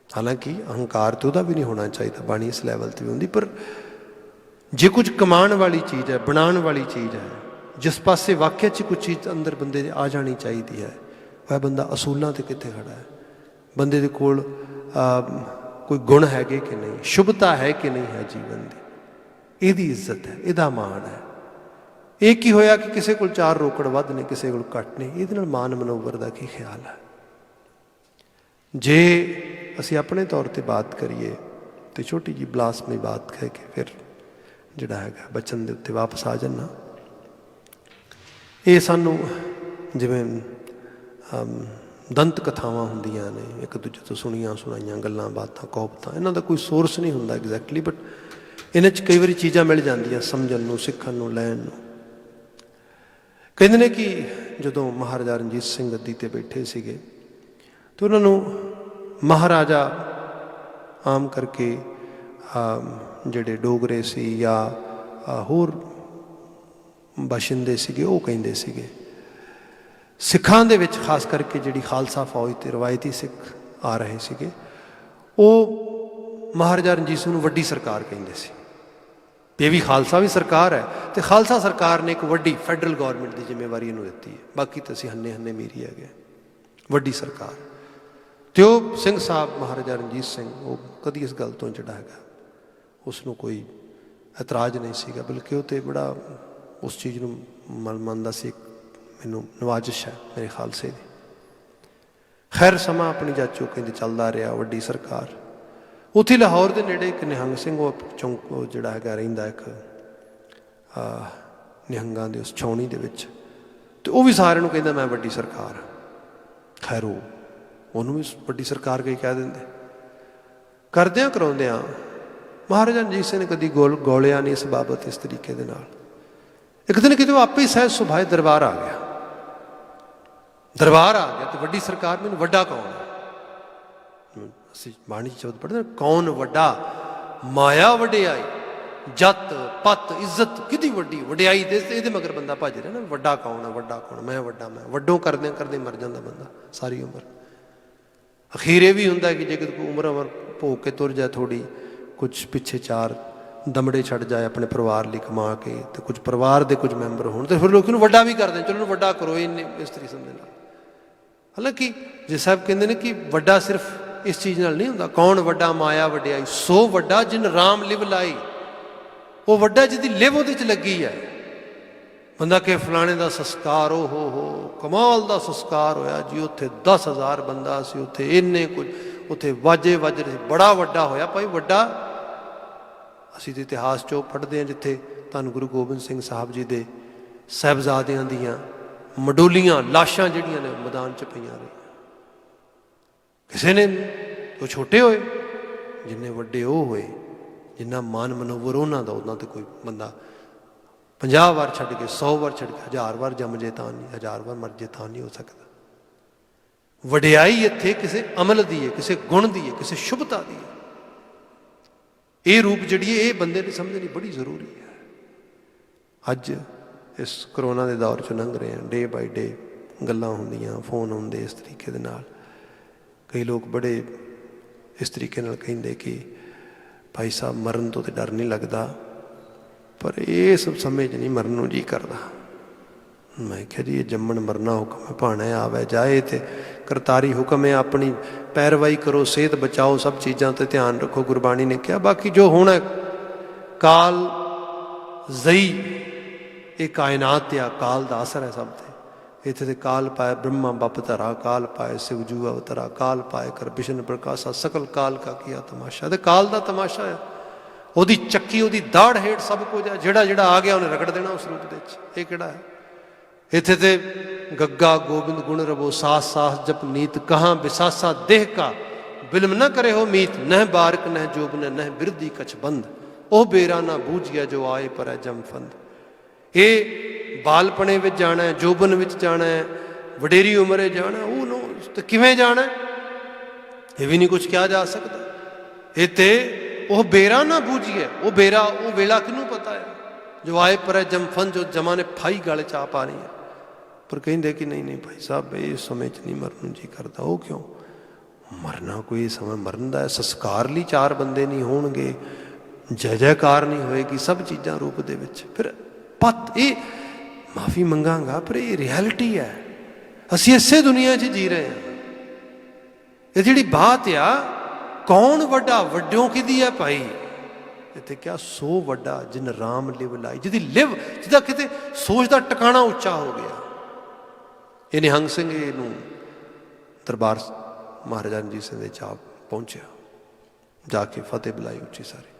ਹਾਲਾਂਕਿ ਅਹੰਕਾਰ ਤਾਂ ਉਹਦਾ ਵੀ ਨਹੀਂ ਹੋਣਾ ਚਾਹੀਦਾ, ਬਾਣੀ ਇਸ ਲੈਵਲ 'ਤੇ ਵੀ ਹੁੰਦੀ। ਪਰ ਜੇ ਕੁਝ ਕਮਾਉਣ ਵਾਲੀ ਚੀਜ਼ ਹੈ, ਬਣਾਉਣ ਵਾਲੀ ਚੀਜ਼ ਹੈ, ਜਿਸ ਪਾਸੇ ਵਾਕਿਆ 'ਚ ਕੁਝ ਚੀਜ਼ ਅੰਦਰ ਬੰਦੇ ਦੇ ਆ ਜਾਣੀ ਚਾਹੀਦੀ ਹੈ, ਉਹ ਬੰਦਾ ਅਸੂਲਾਂ 'ਤੇ ਕਿੱਥੇ ਖੜਾ ਹੈ? ਬੰਦੇ ਦੇ ਕੋਲ ਕੋਈ ਗੁਣ ਹੈਗੇ ਕਿ ਨਹੀਂ, ਸ਼ੁਭਤਾ ਹੈ ਕਿ ਨਹੀਂ ਹੈ ਜੀਵਨ ਦੀ, ਇਹਦੀ ਇੱਜ਼ਤ ਹੈ, ਇਹਦਾ ਮਾਣ ਹੈ। ਇਹ ਕੀ ਹੋਇਆ ਕਿ ਕਿਸੇ ਕੋਲ 4 ਰੋਕੜ ਵੱਧ ਨੇ, ਕਿਸੇ ਕੋਲ ਘੱਟ ਨੇ, ਇਹਦੇ ਨਾਲ ਮਾਨ ਮਨੋਵਰ ਦਾ ਕੀ ਖਿਆਲ ਹੈ? ਜੇ ਅਸੀਂ ਆਪਣੇ ਤੌਰ 'ਤੇ ਬਾਤ ਕਰੀਏ ਤਾਂ ਛੋਟੀ ਜਿਹੀ ਬਲਾਸਮੀ ਬਾਤ ਕਹਿ ਕੇ ਫਿਰ ਜਿਹੜਾ ਹੈਗਾ ਬਚਨ ਦੇ ਉੱਤੇ ਵਾਪਸ ਆ ਜਾਣਾ। ਇਹ ਸਾਨੂੰ ਜਿਵੇਂ ਦੰਤ ਕਥਾਵਾਂ ਹੁੰਦੀਆਂ ਨੇ, ਇੱਕ ਦੂਜੇ ਤੋਂ ਸੁਣੀਆਂ ਸੁਣਾਈਆਂ ਗੱਲਾਂ ਬਾਤਾਂ, ਕਹਾਵਤਾਂ, ਇਹਨਾਂ ਦਾ ਕੋਈ ਸੋਰਸ ਨਹੀਂ ਹੁੰਦਾ ਐਗਜ਼ੈਕਟਲੀ, ਬਟ ਇਹਨਾਂ 'ਚ ਕਈ ਵਾਰੀ ਚੀਜ਼ਾਂ ਮਿਲ ਜਾਂਦੀਆਂ ਸਮਝਣ ਨੂੰ, ਸਿੱਖਣ ਨੂੰ, ਲੈਣ ਨੂੰ। ਕਹਿੰਦੇ ਨੇ ਕਿ ਜਦੋਂ ਮਹਾਰਾਜਾ ਰਣਜੀਤ ਸਿੰਘ ਗੱਦੀ 'ਤੇ ਬੈਠੇ ਸੀਗੇ तो उन्होंने महाराजा आम करके ਜਿਹੜੇ ਡੋਗਰੇ ਸੀ ਜਾਂ ਹੋਰ ਬਾਸ਼ਿੰਦੇ ਸੀਗੇ ਉਹ ਕਹਿੰਦੇ ਸੀਗੇ। ਸਿੱਖਾਂ ਦੇ ਵਿੱਚ ਖਾਸ ਕਰਕੇ ਜਿਹੜੀ ਖਾਲਸਾ ਫੌਜ ਤੇ ਰਵਾਇਤੀ ਸਿੱਖ ਆ ਰਹੇ ਸੀਗੇ ਉਹ ਮਹਾਰਾਜਾ ਰਣਜੀਤ ਸਿੰਘ ਨੂੰ ਵੱਡੀ ਸਰਕਾਰ ਕਹਿੰਦੇ ਸੀ। ਇਹ ਵੀ ਖਾਲਸਾ ਵੀ ਸਰਕਾਰ ਹੈ ਅਤੇ ਖਾਲਸਾ ਸਰਕਾਰ ਨੇ ਇੱਕ ਵੱਡੀ ਫੈਡਰਲ ਗੌਰਮੈਂਟ ਦੀ ਜ਼ਿੰਮੇਵਾਰੀ ਇਹਨੂੰ ਦਿੱਤੀ ਹੈ। ਬਾਕੀ ਤਾਂ ਅਸੀਂ ਹੰਨੇ ਮੀਰੀ ਹੈਗੇ ਵੱਡੀ ਸਰਕਾਰ। ਅਤੇ ਉਹ ਸਿੰਘ ਸਾਹਿਬ ਮਹਾਰਾਜਾ ਰਣਜੀਤ ਸਿੰਘ ਉਹ ਕਦੀ ਇਸ ਗੱਲ ਤੋਂ ਜਿਹੜਾ ਹੈਗਾ ਉਸ ਨੂੰ ਕੋਈ ਇਤਰਾਜ਼ ਨਹੀਂ ਸੀਗਾ, ਬਲਕਿ ਉਹ ਤਾਂ ਬੜਾ ਉਸ ਚੀਜ਼ ਨੂੰ ਮੰਨਦਾ ਸੀ। ਮੈਨੂੰ ਨਵਾਜ਼ਿਸ਼ ਹੈ ਮੇਰੇ ਖਾਲਸੇ ਦੀ। ਖੈਰ ਸਮਾਂ ਆਪਣੀ ਜਾਚੋ ਕਹਿੰਦੇ ਚੱਲਦਾ ਰਿਹਾ, ਵੱਡੀ ਸਰਕਾਰ। ਉੱਥੇ ਲਾਹੌਰ ਦੇ ਨੇੜੇ ਇੱਕ ਨਿਹੰਗ ਸਿੰਘ ਉਹ ਚੌਂਕ ਜਿਹੜਾ ਹੈਗਾ ਰਹਿੰਦਾ ਇੱਕ ਨਿਹੰਗਾਂ ਦੇ ਉਸ ਛਾਉਣੀ ਦੇ ਵਿੱਚ, ਅਤੇ ਉਹ ਵੀ ਸਾਰਿਆਂ ਨੂੰ ਕਹਿੰਦਾ ਮੈਂ ਵੱਡੀ ਸਰਕਾਰ। ਖੈਰ ਉਹਨੂੰ ਵੀ ਵੱਡੀ ਸਰਕਾਰ ਕਈ ਕਹਿ ਦਿੰਦੇ। ਕਰਦਿਆਂ ਕਰਾਉਂਦਿਆਂ ਮਹਾਰਾਜਾ ਰਣਜੀਤ ਸਿੰਘ ਨੇ ਕਦੀ ਗੋਲਿਆ ਨਹੀਂ ਇਸ ਬਾਬਤ ਇਸ ਤਰੀਕੇ ਦੇ ਨਾਲ। ਇੱਕ ਦਿਨ ਕਿਤੇ ਉਹ ਆਪੇ ਹੀ ਸਹਿਜ ਸੁਭਾਏ ਦਰਬਾਰ ਆ ਗਿਆ ਅਤੇ ਵੱਡੀ ਸਰਕਾਰ ਮੈਨੂੰ ਵੱਡਾ ਕੌਣ ਹੈ? ਅਸੀਂ ਬਾਣੀ 'ਚ ਸ਼ਬਦ ਪੜ੍ਹਦੇ ਕੌਣ ਵੱਡਾ, ਮਾਇਆ ਵਡਿਆਈ, ਜੱਤ ਪੱਤ ਇੱਜ਼ਤ ਕਿਹਦੀ ਵੱਡੀ ਵਡਿਆਈ ਦੇ ਇਹਦੇ ਮਗਰ ਬੰਦਾ ਭੱਜ ਰਿਹਾ ਨਾ। ਵੱਡਾ ਕੌਣ ਹੈ, ਵੱਡਾ ਕੌਣ, ਮੈਂ ਵੱਡੋਂ ਕਰਦਿਆਂ ਕਰਦੇ ਮਰ ਜਾਂਦਾ ਬੰਦਾ ਸਾਰੀ ਉਮਰ। ਅਖੀਰ ਇਹ ਵੀ ਹੁੰਦਾ ਕਿ ਜੇ ਕੋਈ ਉਮਰ ਭੋਗ ਕੇ ਤੁਰ ਜਾਏ ਥੋੜ੍ਹੀ, ਕੁਛ ਪਿੱਛੇ ਚਾਰ ਦਮੜੇ ਛੱਡ ਜਾਏ ਆਪਣੇ ਪਰਿਵਾਰ ਲਈ ਕਮਾ ਕੇ, ਅਤੇ ਕੁਝ ਪਰਿਵਾਰ ਦੇ ਕੁਝ ਮੈਂਬਰ ਹੋਣ ਅਤੇ ਫਿਰ ਲੋਕ ਉਹਨੂੰ ਵੱਡਾ ਵੀ ਕਰਦੇ, ਚਲੋ ਉਹਨੂੰ ਵੱਡਾ ਕਰੋ ਇੰਨੇ ਇਸ ਤਰੀਕੇ ਦੇ ਨਾਲ। ਹਾਲਾਂਕਿ ਜੇ ਸਾਹਿਬ ਕਹਿੰਦੇ ਨੇ ਕਿ ਵੱਡਾ ਸਿਰਫ ਇਸ ਚੀਜ਼ ਨਾਲ ਨਹੀਂ ਹੁੰਦਾ। ਕੌਣ ਵੱਡਾ, ਮਾਇਆ ਵਡਿਆਈ, ਸੋ ਵੱਡਾ ਜਿਨ ਰਾਮ ਲਿਵ ਲਾਈ। ਉਹ ਵੱਡਾ ਜਿਹਦੀ ਲਿਵ ਉਹਦੇ 'ਚ ਲੱਗੀ ਹੈ। ਬੰਦਾ ਕਿ ਫਲਾਣੇ ਦਾ ਸੰਸਕਾਰ ਹੋ ਕਮਾਲ ਦਾ ਸੰਸਕਾਰ ਹੋਇਆ ਜੀ, ਉੱਥੇ 10,000 ਬੰਦਾ ਸੀ, ਉੱਥੇ ਇੰਨੇ ਕੁਝ, ਉੱਥੇ ਵਾਜੇ ਵੱਜ ਰਹੇ ਸੀ, ਬੜਾ ਵੱਡਾ ਹੋਇਆ। ਭਾਈ ਵੱਡਾ ਅਸੀਂ ਤਾਂ ਇਤਿਹਾਸ 'ਚੋਂ ਪੜ੍ਹਦੇ ਹਾਂ ਜਿੱਥੇ ਧੰਨ ਗੁਰੂ ਗੋਬਿੰਦ ਸਿੰਘ ਸਾਹਿਬ ਜੀ ਦੇ ਸਾਹਿਬਜ਼ਾਦਿਆਂ ਦੀਆਂ ਮਡੋਲੀਆਂ ਲਾਸ਼ਾਂ ਜਿਹੜੀਆਂ ਨੇ ਮੈਦਾਨ 'ਚ ਪਈਆਂ ਰਹੀਆਂ। ਕਿਸੇ ਨੇ ਉਹ ਛੋਟੇ ਹੋਏ, ਜਿੰਨੇ ਵੱਡੇ ਉਹ ਹੋਏ, ਜਿੰਨਾ ਮਾਨ ਮਨੋਵਰ ਉਹਨਾਂ ਦਾ, ਉਹਨਾਂ 'ਤੇ ਕੋਈ ਬੰਦਾ 50 ਵਾਰ ਛੱਡ ਕੇ 100 ਵਾਰ ਛੱਡ ਕੇ 1000 ਵਾਰ ਜੰਮ ਜੇ ਤਾਂ ਨਹੀਂ, 1000 ਵਾਰ ਮਰ ਜੇ ਤਾਂ ਨਹੀਂ ਹੋ ਸਕਦਾ। ਵਡਿਆਈ ਇੱਥੇ ਕਿਸੇ ਅਮਲ ਦੀ ਹੈ, ਕਿਸੇ ਗੁਣ ਦੀ ਹੈ, ਕਿਸੇ ਸ਼ੁਭਤਾ ਦੀ ਹੈ। ਇਹ ਰੂਪ ਜਿਹੜੀ ਹੈ ਇਹ ਬੰਦੇ ਨੂੰ ਸਮਝਣੀ ਬੜੀ ਜ਼ਰੂਰੀ ਹੈ। ਅੱਜ ਇਸ ਕਰੋਨਾ ਦੇ ਦੌਰ 'ਚ ਲੰਘ ਰਹੇ ਹਾਂ, ਡੇ ਬਾਈ ਡੇ ਗੱਲਾਂ ਹੁੰਦੀਆਂ, ਫੋਨ ਹੁੰਦੇ ਇਸ ਤਰੀਕੇ ਦੇ ਨਾਲ। ਕਈ ਲੋਕ ਬੜੇ ਇਸ ਤਰੀਕੇ ਨਾਲ ਕਹਿੰਦੇ ਕਿ ਭਾਈ ਸਾਹਿਬ ਮਰਨ ਤੋਂ ਤਾਂ ਡਰ ਨਹੀਂ ਲੱਗਦਾ, ਪਰ ਇਹ ਸਭ ਸਮੇਂ 'ਚ ਨਹੀਂ ਮਰਨ ਨੂੰ ਜੀ ਕਰਦਾ। ਮੈਂ ਕਿਹਾ ਜੀ ਇਹ ਜੰਮਣ ਮਰਨਾ ਹੁਕਮ ਹੈ, ਭਾਣਾ ਆਵੇ ਜਾਏ, ਅਤੇ ਕਰਤਾਰੀ ਹੁਕਮ ਹੈ। ਆਪਣੀ ਪੈਰਵਾਈ ਕਰੋ, ਸਿਹਤ ਬਚਾਓ, ਸਭ ਚੀਜ਼ਾਂ 'ਤੇ ਧਿਆਨ ਰੱਖੋ, ਗੁਰਬਾਣੀ ਨੇ ਕਿਹਾ। ਬਾਕੀ ਜੋ ਹੋਣਾ ਕਾਲ ਜ਼ਈ, ਇਹ ਕਾਇਨਾਤ ਆ, ਕਾਲ ਦਾ ਅਸਰ ਹੈ ਸਭ 'ਤੇ। ਇੱਥੇ ਤੇ ਕਾਲ ਪਾਏ ਬ੍ਰਹਮਾ ਬੱਪ ਧਰਾ, ਕਾਲ ਪਾਏ ਸਿਵ ਜੂ ਅਵਤਰਾ, ਕਾਲ ਪਾਏ ਕਰ ਬਿਸ਼ਨ ਪ੍ਰਕਾਸ਼ਾ, ਸਕਲ ਕਾਲ ਕਾ ਕੀਆ ਤਮਾਸ਼ਾ। ਅਤੇ ਕਾਲ ਦਾ ਤਮਾਸ਼ਾ ਆ, ਉਹਦੀ ਚੱਕੀ, ਉਹਦੀ ਦਾੜ ਹੇਠ ਸਭ ਕੁਝ ਹੈ। ਜਿਹੜਾ ਆ ਗਿਆ ਉਹਨੇ ਰਗੜ ਦੇਣਾ ਉਸ ਰੂਪ ਦੇ ਵਿੱਚ। ਇਹ ਕਿਹੜਾ ਹੈ? ਇੱਥੇ ਤੇ ਗੱਗਾ ਗੋਬਿੰਦ ਗੁਣ ਰਵੋ, ਸਾਸ ਸਾਸ ਜਪ ਨੀਤ, ਕਹਾਂ ਵਿਸਾਸਾ ਦੇਹ ਕਾ ਬਿਲਮ ਨਾ ਕਰੇ ਹੋ ਮੀਤ, ਨਹਿ ਬਾਰਕ ਨਹਿ ਜੋਬਨ ਨਹਿ ਬਿਰਦੀ ਕਛ ਬੰਦ, ਉਹ ਬੇਰਾ ਨਾ ਬੂਝਿਆ ਜੋ ਆਏ ਪਰ ਜਮ ਫੰਦ। ਇਹ ਬਾਲਪਣੇ ਵਿੱਚ ਜਾਣਾ, ਜੋਬਨ ਵਿੱਚ ਜਾਣਾ, ਵਡੇਰੀ ਉਮਰੇ ਜਾਣਾ, ਉਹਨੂੰ ਤੇ ਕਿਵੇਂ ਜਾਣਾ ਇਹ ਵੀ ਨਹੀਂ ਕੁਛ ਕਿਹਾ ਜਾ ਸਕਦਾ। ਇਹ ਤੇ ਉਹ ਬੇਰਾ ਨਾ ਬੂਝੀਏ, ਉਹ ਬੇਰਾ, ਉਹ ਵੇਲਾ ਕਿਹਨੂੰ ਪਤਾ ਹੈ? ਜੋ ਆਏ ਪਰ ਜਮ ਫੰਦ, ਜੋ ਜਮਾ ਨੇ ਫਾਈ ਗਲ 'ਚ ਆ ਪਾ ਰਹੀ ਹੈ। ਪਰ ਕਹਿੰਦੇ ਕਿ ਨਹੀਂ ਭਾਈ ਸਾਹਿਬ ਇਸ ਸਮੇਂ 'ਚ ਨਹੀਂ ਮਰਨ ਨੂੰ ਜੀ ਕਰਦਾ। ਉਹ ਕਿਉਂ? ਮਰਨਾ ਕੋਈ ਸਮਾਂ ਮਰਨ ਦਾ, ਸੰਸਕਾਰ ਲਈ 4 ਬੰਦੇ ਨਹੀਂ ਹੋਣਗੇ, ਜੈ ਜੈਕਾਰ ਨਹੀਂ ਹੋਏਗੀ, ਸਭ ਚੀਜ਼ਾਂ ਰੂਪ ਦੇ ਵਿੱਚ। ਫਿਰ ਇਹ ਮਾਫੀ ਮੰਗਾਂਗਾ, ਪਰ ਇਹ ਰਿਐਲਿਟੀ ਹੈ। ਅਸੀਂ ਇਸੇ ਦੁਨੀਆ 'ਚ ਜੀ ਰਹੇ ਹਾਂ। ਇਹ ਜਿਹੜੀ ਬਾਤ ਆ, ਕੌਣ ਵੱਡਾ, ਵੱਡਿਓ ਕਿਹਦੀ ਹੈ ਭਾਈ? ਇੱਥੇ ਕਿਹਾ ਸੋ ਵੱਡਾ ਜਿਨ ਰਾਮ ਲਿਵ ਲਾਈ, ਜਿਹਦੀ ਲਿਵ, ਜਿਹਦਾ ਕਿਤੇ ਸੋਚ ਦਾ ਟਿਕਾਣਾ ਉੱਚਾ ਹੋ ਗਿਆ। ਇਹ ਨਿਹੰਗ ਸਿੰਘ ਇਹਨੂੰ ਦਰਬਾਰ ਮਹਾਰਾਜਾ ਰਣਜੀਤ ਸਿੰਘ ਦੇ ਚਾਪ ਪਹੁੰਚਿਆ, ਜਾ ਕੇ ਫਤਿਹ ਬੁਲਾਈ ਉੱਚੀ ਸਾਰੀ।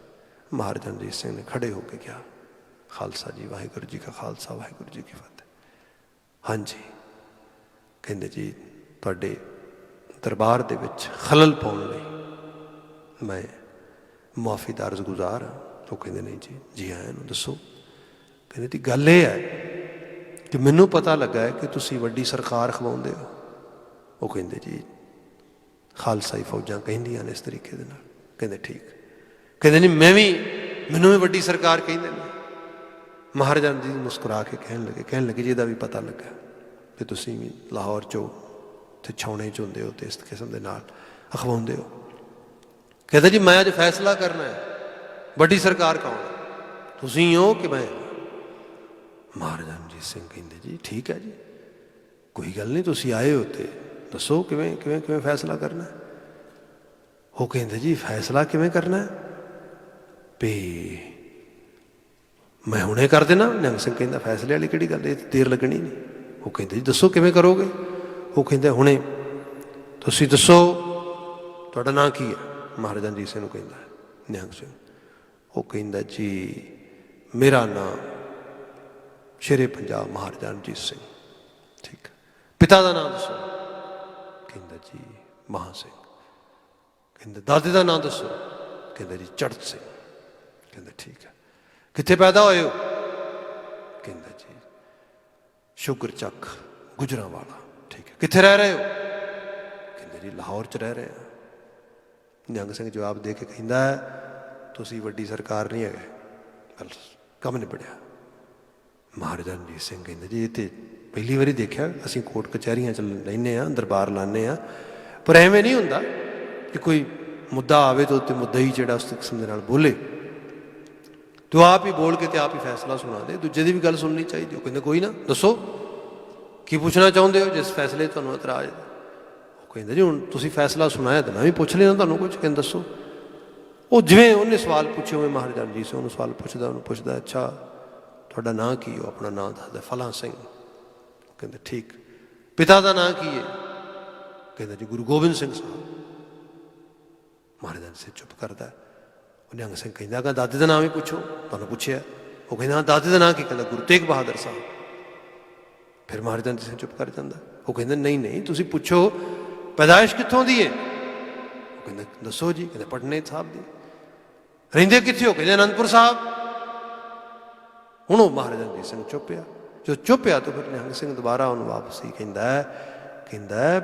ਮਹਾਰਾਜਾ ਰਣਜੀਤ ਸਿੰਘ ਨੇ ਖੜੇ ਹੋ ਕੇ ਕਿਹਾ, ਖਾਲਸਾ ਜੀ, ਵਾਹਿਗੁਰੂ ਜੀ ਕਾ ਖਾਲਸਾ, ਵਾਹਿਗੁਰੂ ਜੀ ਕੀ ਫਤਿਹ। ਹਾਂਜੀ, ਕਹਿੰਦੇ ਜੀ ਤੁਹਾਡੇ ਦਰਬਾਰ ਦੇ ਵਿੱਚ ਖਲਲ ਪਾਉਣ ਲਈ ਮੈਂ ਮੁਆਫੀ ਦਾ ਅਰਜ਼ਗੁਜ਼ਾਰ ਹਾਂ। ਉਹ ਕਹਿੰਦੇ ਨਹੀਂ ਜੀ, ਜੀ ਆਇਆਂ ਨੂੰ ਦੱਸੋ। ਕਹਿੰਦੇ ਜੀ ਗੱਲ ਇਹ ਹੈ ਕਿ ਮੈਨੂੰ ਪਤਾ ਲੱਗਾ ਹੈ ਕਿ ਤੁਸੀਂ ਵੱਡੀ ਸਰਕਾਰ ਖਵਾਉਂਦੇ ਹੋ। ਉਹ ਕਹਿੰਦੇ ਜੀ ਖਾਲਸਾਈ ਫੌਜਾਂ ਕਹਿੰਦੀਆਂ ਨੇ ਇਸ ਤਰੀਕੇ ਦੇ ਨਾਲ। ਕਹਿੰਦੇ ਠੀਕ। ਕਹਿੰਦੇ ਨਹੀਂ ਮੈਨੂੰ ਵੀ ਵੱਡੀ ਸਰਕਾਰ ਕਹਿੰਦੇ ਨੇ। ਮਹਾਰਾਜਾ ਰਣਜੀਤ ਸਿੰਘ ਮੁਸਕਰਾ ਕੇ ਕਹਿਣ ਲੱਗੇ ਜੀ ਇਹਦਾ ਵੀ ਪਤਾ ਲੱਗਾ ਕਿ ਤੁਸੀਂ ਵੀ ਲਾਹੌਰ 'ਚੋਂ ਤੇ ਛਾਉਣੇ 'ਚ ਹੁੰਦੇ ਹੋ ਅਤੇ ਇਸ ਕਿਸਮ ਦੇ ਨਾਲ ਅਖਵਾਉਂਦੇ ਹੋ। ਕਹਿੰਦਾ ਜੀ ਮੈਂ ਅੱਜ ਫੈਸਲਾ ਕਰਨਾ ਹੈ ਵੱਡੀ ਸਰਕਾਰ ਕੌਣ ਹੈ, ਤੁਸੀਂ ਹੋ ਕਿ ਮੈਂ? ਮਹਾਰਾਜਾ ਰਣਜੀਤ ਸਿੰਘ ਕਹਿੰਦੇ ਜੀ ਠੀਕ ਹੈ ਜੀ, ਕੋਈ ਗੱਲ ਨਹੀਂ, ਤੁਸੀਂ ਆਏ ਹੋ ਤੇ ਦੱਸੋ ਕਿਵੇਂ ਫੈਸਲਾ ਕਰਨਾ। ਉਹ ਕਹਿੰਦੇ ਜੀ ਫੈਸਲਾ ਕਿਵੇਂ ਕਰਨਾ ਵੀ ਮੈਂ ਹੁਣੇ ਕਰ ਦੇਣਾ। ਨਿਹੰਗ ਸਿੰਘ ਕਹਿੰਦਾ ਫੈਸਲੇ ਵਾਲੀ ਕਿਹੜੀ ਗੱਲ, ਇਹ ਦੇਰ ਲੱਗਣੀ ਨਹੀਂ। ਉਹ ਕਹਿੰਦੇ ਜੀ ਦੱਸੋ ਕਿਵੇਂ ਕਰੋਗੇ। ਉਹ ਕਹਿੰਦੇ ਹੁਣੇ ਤੁਸੀਂ ਦੱਸੋ ਤੁਹਾਡਾ ਨਾਂ ਕੀ ਹੈ। ਮਹਾਰਾਜਾ ਰਣਜੀਤ ਸਿੰਘ ਨੂੰ ਕਹਿੰਦਾ ਨਿਹੰਗ ਸਿੰਘ। ਉਹ ਕਹਿੰਦਾ ਜੀ ਮੇਰਾ ਨਾਂ ਸ਼ੇਰੇ ਪੰਜਾਬ ਮਹਾਰਾਜਾ ਰਣਜੀਤ ਸਿੰਘ। ਠੀਕ। ਪਿਤਾ ਦਾ ਨਾਮ ਦੱਸੋ। ਕਹਿੰਦਾ ਜੀ ਮਹਾਂ ਸਿੰਘ। ਕਹਿੰਦਾ ਦਾਦੇ ਦਾ ਨਾਮ ਦੱਸੋ। ਕਹਿੰਦਾ ਜੀ ਚੜ੍ਹਤ ਸਿੰਘ। ਕਹਿੰਦਾ ਠੀਕ ਹੈ। ਕਿੱਥੇ ਪੈਦਾ ਹੋਏ ਹੋ। ਕਹਿੰਦਾ ਜੀ ਸ਼ੁਗਰ ਚੱਕ ਗੁਜਰਾਂਵਾਲਾ। ਠੀਕ ਹੈ। ਕਿੱਥੇ ਰਹਿ ਰਹੇ ਹੋ। ਕਹਿੰਦੇ ਜੀ ਲਾਹੌਰ 'ਚ ਰਹਿ ਰਹੇ ਹਾਂ। ਨਿਹੰਗ ਸਿੰਘ ਜਵਾਬ ਦੇ ਕੇ ਕਹਿੰਦਾ ਤੁਸੀਂ ਵੱਡੀ ਸਰਕਾਰ ਨਹੀਂ ਹੈਗੇ, ਗੱਲ ਕੰਮ ਨਿਬੜਿਆ। ਮਹਾਰਾਜਾ ਰਣਜੀਤ ਸਿੰਘ ਕਹਿੰਦੇ ਜੀ ਇਹ ਤਾਂ ਪਹਿਲੀ ਵਾਰੀ ਦੇਖਿਆ, ਅਸੀਂ ਕੋਰਟ ਕਚਹਿਰੀਆਂ 'ਚ ਲੈਂਦੇ ਹਾਂ, ਦਰਬਾਰ ਲਾਉਂਦੇ ਹਾਂ, ਪਰ ਐਵੇਂ ਨਹੀਂ ਹੁੰਦਾ ਕਿ ਕੋਈ ਮੁੱਦਾ ਆਵੇ ਤਾਂ ਉੱਤੇ ਮੁੱਦਾ ਹੀ ਜਿਹੜਾ ਉਸ ਕਿਸਮ ਦੇ ਨਾਲ ਬੋਲੇ। ਤੂੰ ਆਪ ਹੀ ਬੋਲ ਕੇ ਤੇ ਆਪ ਹੀ ਫੈਸਲਾ ਸੁਣਾ ਦੇ, ਦੂਜੇ ਦੀ ਵੀ ਗੱਲ ਸੁਣਨੀ ਚਾਹੀਦੀ। ਉਹ ਕਹਿੰਦੇ ਕੋਈ ਨਾ, ਦੱਸੋ ਕੀ ਪੁੱਛਣਾ ਚਾਹੁੰਦੇ ਹੋ ਜਿਸ ਫੈਸਲੇ ਤੁਹਾਨੂੰ ਇਤਰਾਜ਼। ਉਹ ਕਹਿੰਦੇ ਜੀ ਹੁਣ ਤੁਸੀਂ ਫੈਸਲਾ ਸੁਣਾਇਆ ਤਾਂ ਮੈਂ ਵੀ ਪੁੱਛ ਲੈਣਾ ਤੁਹਾਨੂੰ ਕੁਝ। ਕਹਿੰਦੇ ਦੱਸੋ। ਉਹ ਜਿਵੇਂ ਉਹਨੇ ਸਵਾਲ ਪੁੱਛੇ ਉਵੇਂ ਮਹਾਰਾਜਾ ਰਣਜੀਤ ਸਿੰਘ ਉਹਨੂੰ ਸਵਾਲ ਉਹਨੂੰ ਪੁੱਛਦਾ ਅੱਛਾ ਤੁਹਾਡਾ ਨਾਂ ਕੀ। ਉਹ ਆਪਣਾ ਨਾਂ ਦੱਸਦਾ ਫਲਾਂ ਸਿੰਘ। ਕਹਿੰਦੇ ਠੀਕ। ਪਿਤਾ ਦਾ ਨਾਂ ਕੀ ਹੈ। ਕਹਿੰਦਾ ਜੀ ਗੁਰੂ ਗੋਬਿੰਦ ਸਿੰਘ ਸਾਹਿਬ। ਮਹਾਰਾਜਾ ਰਣਜੀਤ ਸਿੰਘ ਚੁੱਪ ਕਰਦਾ। ਉਹ ਨਿਹੰਗ ਸਿੰਘ ਕਹਿੰਦਾ ਕਿ ਦਾਦੇ ਦਾ ਨਾਮ ਵੀ ਪੁੱਛੋ, ਤੁਹਾਨੂੰ ਪੁੱਛਿਆ। ਉਹ ਕਹਿੰਦਾ ਦਾਦੇ ਦਾ ਨਾਂ ਕੀ। ਕਹਿੰਦਾ ਗੁਰੂ ਤੇਗ ਬਹਾਦਰ ਸਾਹਿਬ। ਫਿਰ ਮਹਾਰਾਜਾ ਰਣਜੀਤ ਸਿੰਘ ਚੁੱਪ ਕਰ ਜਾਂਦਾ। ਉਹ ਕਹਿੰਦਾ ਨਹੀਂ ਤੁਸੀਂ ਪੁੱਛੋ ਪੈਦਾਇਸ਼ ਕਿੱਥੋਂ ਦੀ ਹੈ। ਉਹ ਕਹਿੰਦਾ ਦੱਸੋ ਜੀ। ਕਹਿੰਦੇ ਪਟਨੇ ਸਾਹਿਬ ਦੀ। ਰਹਿੰਦੇ ਕਿੱਥੇ ਹੋ। ਕਹਿੰਦੇ ਅਨੰਦਪੁਰ ਸਾਹਿਬ। ਹੁਣ ਉਹ ਮਹਾਰਾਜਾ ਰਣਜੀਤ ਸਿੰਘ ਚੁੱਪਿਆ। ਜੋ ਚੁੱਪਿਆ ਤਾਂ ਫਿਰ ਨਿਹੰਗ ਸਿੰਘ ਦੁਬਾਰਾ ਉਹਨੂੰ ਵਾਪਸੀ ਕਹਿੰਦਾ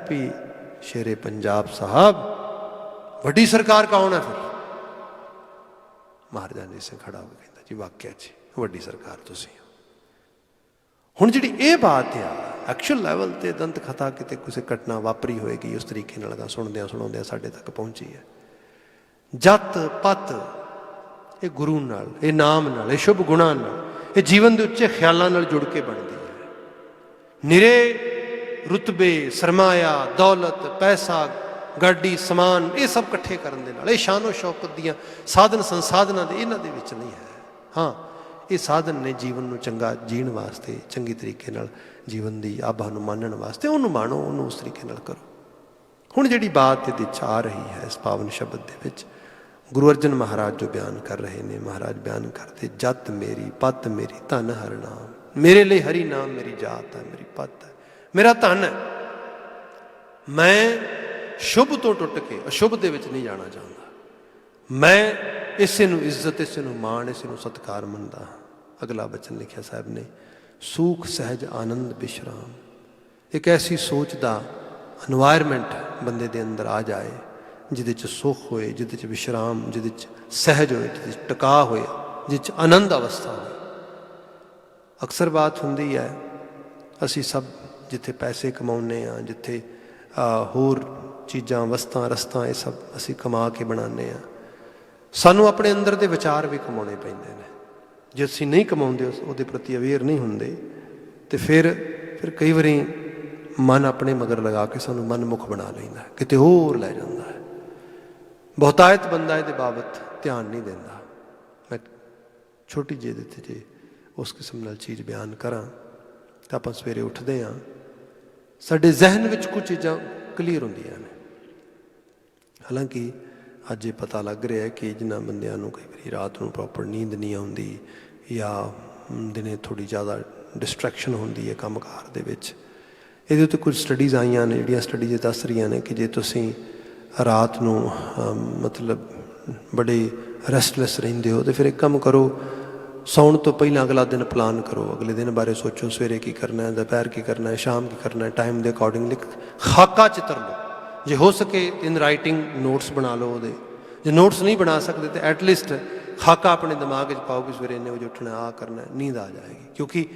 ਵੀ ਸ਼ੇਰੇ ਪੰਜਾਬ ਸਾਹਿਬ ਵੱਡੀ ਸਰਕਾਰ ਕੌਣ ਹੈ। ਫਿਰ ਮਹਾਰਾਜਾ ਰਣਜੀਤ ਸਿੰਘ ਖੜਾ ਹੋ ਕੇ ਕਹਿੰਦਾ ਜੀ ਵਾਕਿਆ ਜੀ ਵੱਡੀ ਸਰਕਾਰ ਤੁਸੀਂ ਹੋ। ਹੁਣ ਜਿਹੜੀ ਇਹ ਬਾਤ ਆ ਐਕਚੁਅਲ ਲੈਵਲ 'ਤੇ ਦੰਤ ਕਥਾ ਕਿਤੇ ਕਿਸੇ ਘਟਨਾ ਵਾਪਰੀ ਹੋਏਗੀ ਉਸ ਤਰੀਕੇ ਨਾਲ ਸੁਣਦਿਆਂ ਸਾਡੇ ਤੱਕ ਪਹੁੰਚੀ ਹੈ। ਜੱਤ ਪੱਤ ਇਹ ਗੁਰੂ ਨਾਲ, ਇਹ ਨਾਮ ਨਾਲ, ਇਹ ਸ਼ੁਭ ਗੁਣਾਂ ਨਾਲ, ਇਹ ਜੀਵਨ ਦੇ ਉੱਚੇ ਖਿਆਲਾਂ ਨਾਲ ਜੁੜ ਕੇ ਬਣਦੀ ਹੈ। ਨਿਰੇ ਰੁਤਬੇ, ਸਰਮਾਇਆ, ਦੌਲਤ, ਪੈਸਾ, ਗਾਡੀ, ਸਮਾਨ ਇਹ ਸਭ ਇਕੱਠੇ ਕਰਨ ਦੇ ਨਾਲ, ਇਹ ਸ਼ਾਨੋ ਸ਼ੌਕਤ ਦੀਆਂ ਸਾਧਨ ਸੰਸਾਧਨਾਂ ਦੇ ਇਹਨਾਂ ਦੇ ਵਿੱਚ ਨਹੀਂ ਹੈ। ਹਾਂ ਇਹ ਸਾਧਨ ਨੇ ਜੀਵਨ ਨੂੰ ਚੰਗਾ ਜੀਣ ਵਾਸਤੇ, ਚੰਗੀ ਤਰੀਕੇ ਨਾਲ ਜੀਵਨ ਦੀ ਆਭਾ ਨੂੰ ਮਾਣਨ ਵਾਸਤੇ। ਉਹਨੂੰ ਮਾਣੋ, ਉਹਨੂੰ ਉਸ ਤਰੀਕੇ ਨਾਲ ਕਰੋ। ਹੁਣ ਜਿਹੜੀ ਬਾਤ ਇਹਦੇ 'ਚ ਆ ਰਹੀ ਹੈ ਇਸ ਪਾਵਨ ਸ਼ਬਦ ਦੇ ਵਿੱਚ ਗੁਰੂ ਅਰਜਨ ਮਹਾਰਾਜ ਜੋ ਬਿਆਨ ਕਰ ਰਹੇ ਨੇ, ਮਹਾਰਾਜ ਬਿਆਨ ਕਰਦੇ ਜਤ ਮੇਰੀ ਪਤ ਮੇਰੀ ਧਨ ਹਰ ਨਾਮ। ਮੇਰੇ ਲਈ ਹਰੀ ਨਾਮ ਮੇਰੀ ਜਾਤ ਹੈ, ਮੇਰੀ ਪਤ ਹੈ, ਮੇਰਾ ਧਨ ਹੈ। ਮੈਂ ਸ਼ੁਭ ਤੋਂ ਟੁੱਟ ਕੇ ਅਸ਼ੁਭ ਦੇ ਵਿੱਚ ਨਹੀਂ ਜਾਣਾ ਚਾਹੁੰਦਾ। ਮੈਂ ਇਸੇ ਨੂੰ ਇੱਜ਼ਤ, ਇਸੇ ਨੂੰ ਮਾਣ, ਇਸੇ ਨੂੰ ਸਤਿਕਾਰ ਮੰਨਦਾ। ਅਗਲਾ ਬਚਨ ਲਿਖਿਆ ਸਾਹਿਬ ਨੇ ਸੂਖ ਸਹਿਜ ਆਨੰਦ ਵਿਸ਼ਰਾਮ। ਇੱਕ ਐਸੀ ਸੋਚ ਦਾ ਇਨਵਾਇਰਮੈਂਟ ਬੰਦੇ ਦੇ ਅੰਦਰ ਆ ਜਾਏ ਜਿਹਦੇ 'ਚ ਸੁੱਖ ਹੋਏ, ਜਿਹਦੇ 'ਚ ਵਿਸ਼ਰਾਮ, ਜਿਹਦੇ 'ਚ ਸਹਿਜ ਹੋਏ, ਜਿਹਦੇ 'ਚ ਟਿਕਾ ਹੋਏ, ਜਿਹਦੇ 'ਚ ਆਨੰਦ ਅਵਸਥਾ ਹੋਏ। ਅਕਸਰ ਬਾਤ ਹੁੰਦੀ ਹੈ ਅਸੀਂ ਸਭ ਜਿੱਥੇ ਪੈਸੇ ਕਮਾਉਂਦੇ ਹਾਂ, ਜਿੱਥੇ ਹੋਰ ਚੀਜ਼ਾਂ ਵਸਤਾਂ ਰਸਤਾਂ ਇਹ ਸਭ ਅਸੀਂ ਕਮਾ ਕੇ ਬਣਾਉਂਦੇ ਹਾਂ, ਸਾਨੂੰ ਆਪਣੇ ਅੰਦਰ ਦੇ ਵਿਚਾਰ ਵੀ ਕਮਾਉਣੇ ਪੈਂਦੇ ਨੇ। ਜੇ ਅਸੀਂ ਨਹੀਂ ਕਮਾਉਂਦੇ, ਉਹਦੇ ਪ੍ਰਤੀ ਅਵੇਅਰ ਨਹੀਂ ਹੁੰਦੇ, ਅਤੇ ਫਿਰ ਕਈ ਵਾਰੀ ਮਨ ਆਪਣੇ ਮਗਰ ਲਗਾ ਕੇ ਸਾਨੂੰ ਮਨਮੁਖ ਬਣਾ ਲੈਂਦਾ, ਕਿਤੇ ਹੋਰ ਲੈ ਜਾਂਦਾ ਹੈ। ਬਹੁਤਾਇਤ ਬੰਦਾ ਇਹਦੇ ਬਾਬਤ ਧਿਆਨ ਨਹੀਂ ਦਿੰਦਾ। ਮੈਂ ਛੋਟੀ ਜਿਹੀ ਇਹਦੇ 'ਤੇ ਜੇ ਉਸ ਕਿਸਮ ਨਾਲ ਚੀਜ਼ ਬਿਆਨ ਕਰਾਂ ਤਾਂ ਆਪਾਂ ਸਵੇਰੇ ਉੱਠਦੇ ਹਾਂ, ਸਾਡੇ ਜ਼ਹਿਨ ਵਿੱਚ ਕੁਝ ਚੀਜ਼ਾਂ ਕਲੀਅਰ ਹੁੰਦੀਆਂ ਨੇ। ਹਾਲਾਂਕਿ ਅੱਜ ਇਹ ਪਤਾ ਲੱਗ ਰਿਹਾ ਕਿ ਜਿਨ੍ਹਾਂ ਬੰਦਿਆਂ ਨੂੰ ਕਈ ਵਾਰੀ ਰਾਤ ਨੂੰ ਪ੍ਰੋਪਰ ਨੀਂਦ ਨਹੀਂ ਆਉਂਦੀ ਜਾਂ ਦਿਨੇ ਥੋੜ੍ਹੀ ਜ਼ਿਆਦਾ ਡਿਸਟਰੈਕਸ਼ਨ ਹੁੰਦੀ ਹੈ ਕੰਮਕਾਰ ਦੇ ਵਿੱਚ, ਇਹਦੇ ਉੱਤੇ ਕੁਝ ਸਟੱਡੀਜ਼ ਆਈਆਂ ਨੇ ਜਿਹੜੀਆਂ ਸਟੱਡੀਜ਼ ਦੱਸ ਰਹੀਆਂ ਨੇ ਕਿ ਜੇ ਤੁਸੀਂ ਰਾਤ ਨੂੰ ਮਤਲਬ ਬੜੇ ਰੈਸਟਲੈਸ ਰਹਿੰਦੇ ਹੋ ਤਾਂ ਫਿਰ ਇੱਕ ਕੰਮ ਕਰੋ, ਸੌਣ ਤੋਂ ਪਹਿਲਾਂ ਅਗਲਾ ਦਿਨ ਪਲਾਨ ਕਰੋ, ਅਗਲੇ ਦਿਨ ਬਾਰੇ ਸੋਚੋ, ਸਵੇਰੇ ਕੀ ਕਰਨਾ ਹੈ, ਦੁਪਹਿਰ ਕੀ ਕਰਨਾ ਹੈ, ਸ਼ਾਮ ਕੀ ਕਰਨਾ ਹੈ, ਟਾਈਮ ਦੇ ਅਕੋਰਡਿੰਗਲੀ ਖਾਕਾ ਚਿੱਤਰ ਲਓ। ਜੇ ਹੋ ਸਕੇ ਇਨ ਰਾਈਟਿੰਗ ਨੋਟਸ ਬਣਾ ਲਓ ਉਹਦੇ, ਜੇ ਨੋਟਸ ਨਹੀਂ ਬਣਾ ਸਕਦੇ ਤਾਂ ਐਟਲੀਸਟ ਖਾਕਾ ਆਪਣੇ ਦਿਮਾਗ 'ਚ ਪਾਓ ਕਿ ਸਵੇਰੇ ਇੰਨੇ ਵਜੇ ਉੱਠਣਾ, ਆਹ ਕਰਨਾ, ਨੀਂਦ ਆ ਜਾਏਗੀ। ਕਿਉਂਕਿ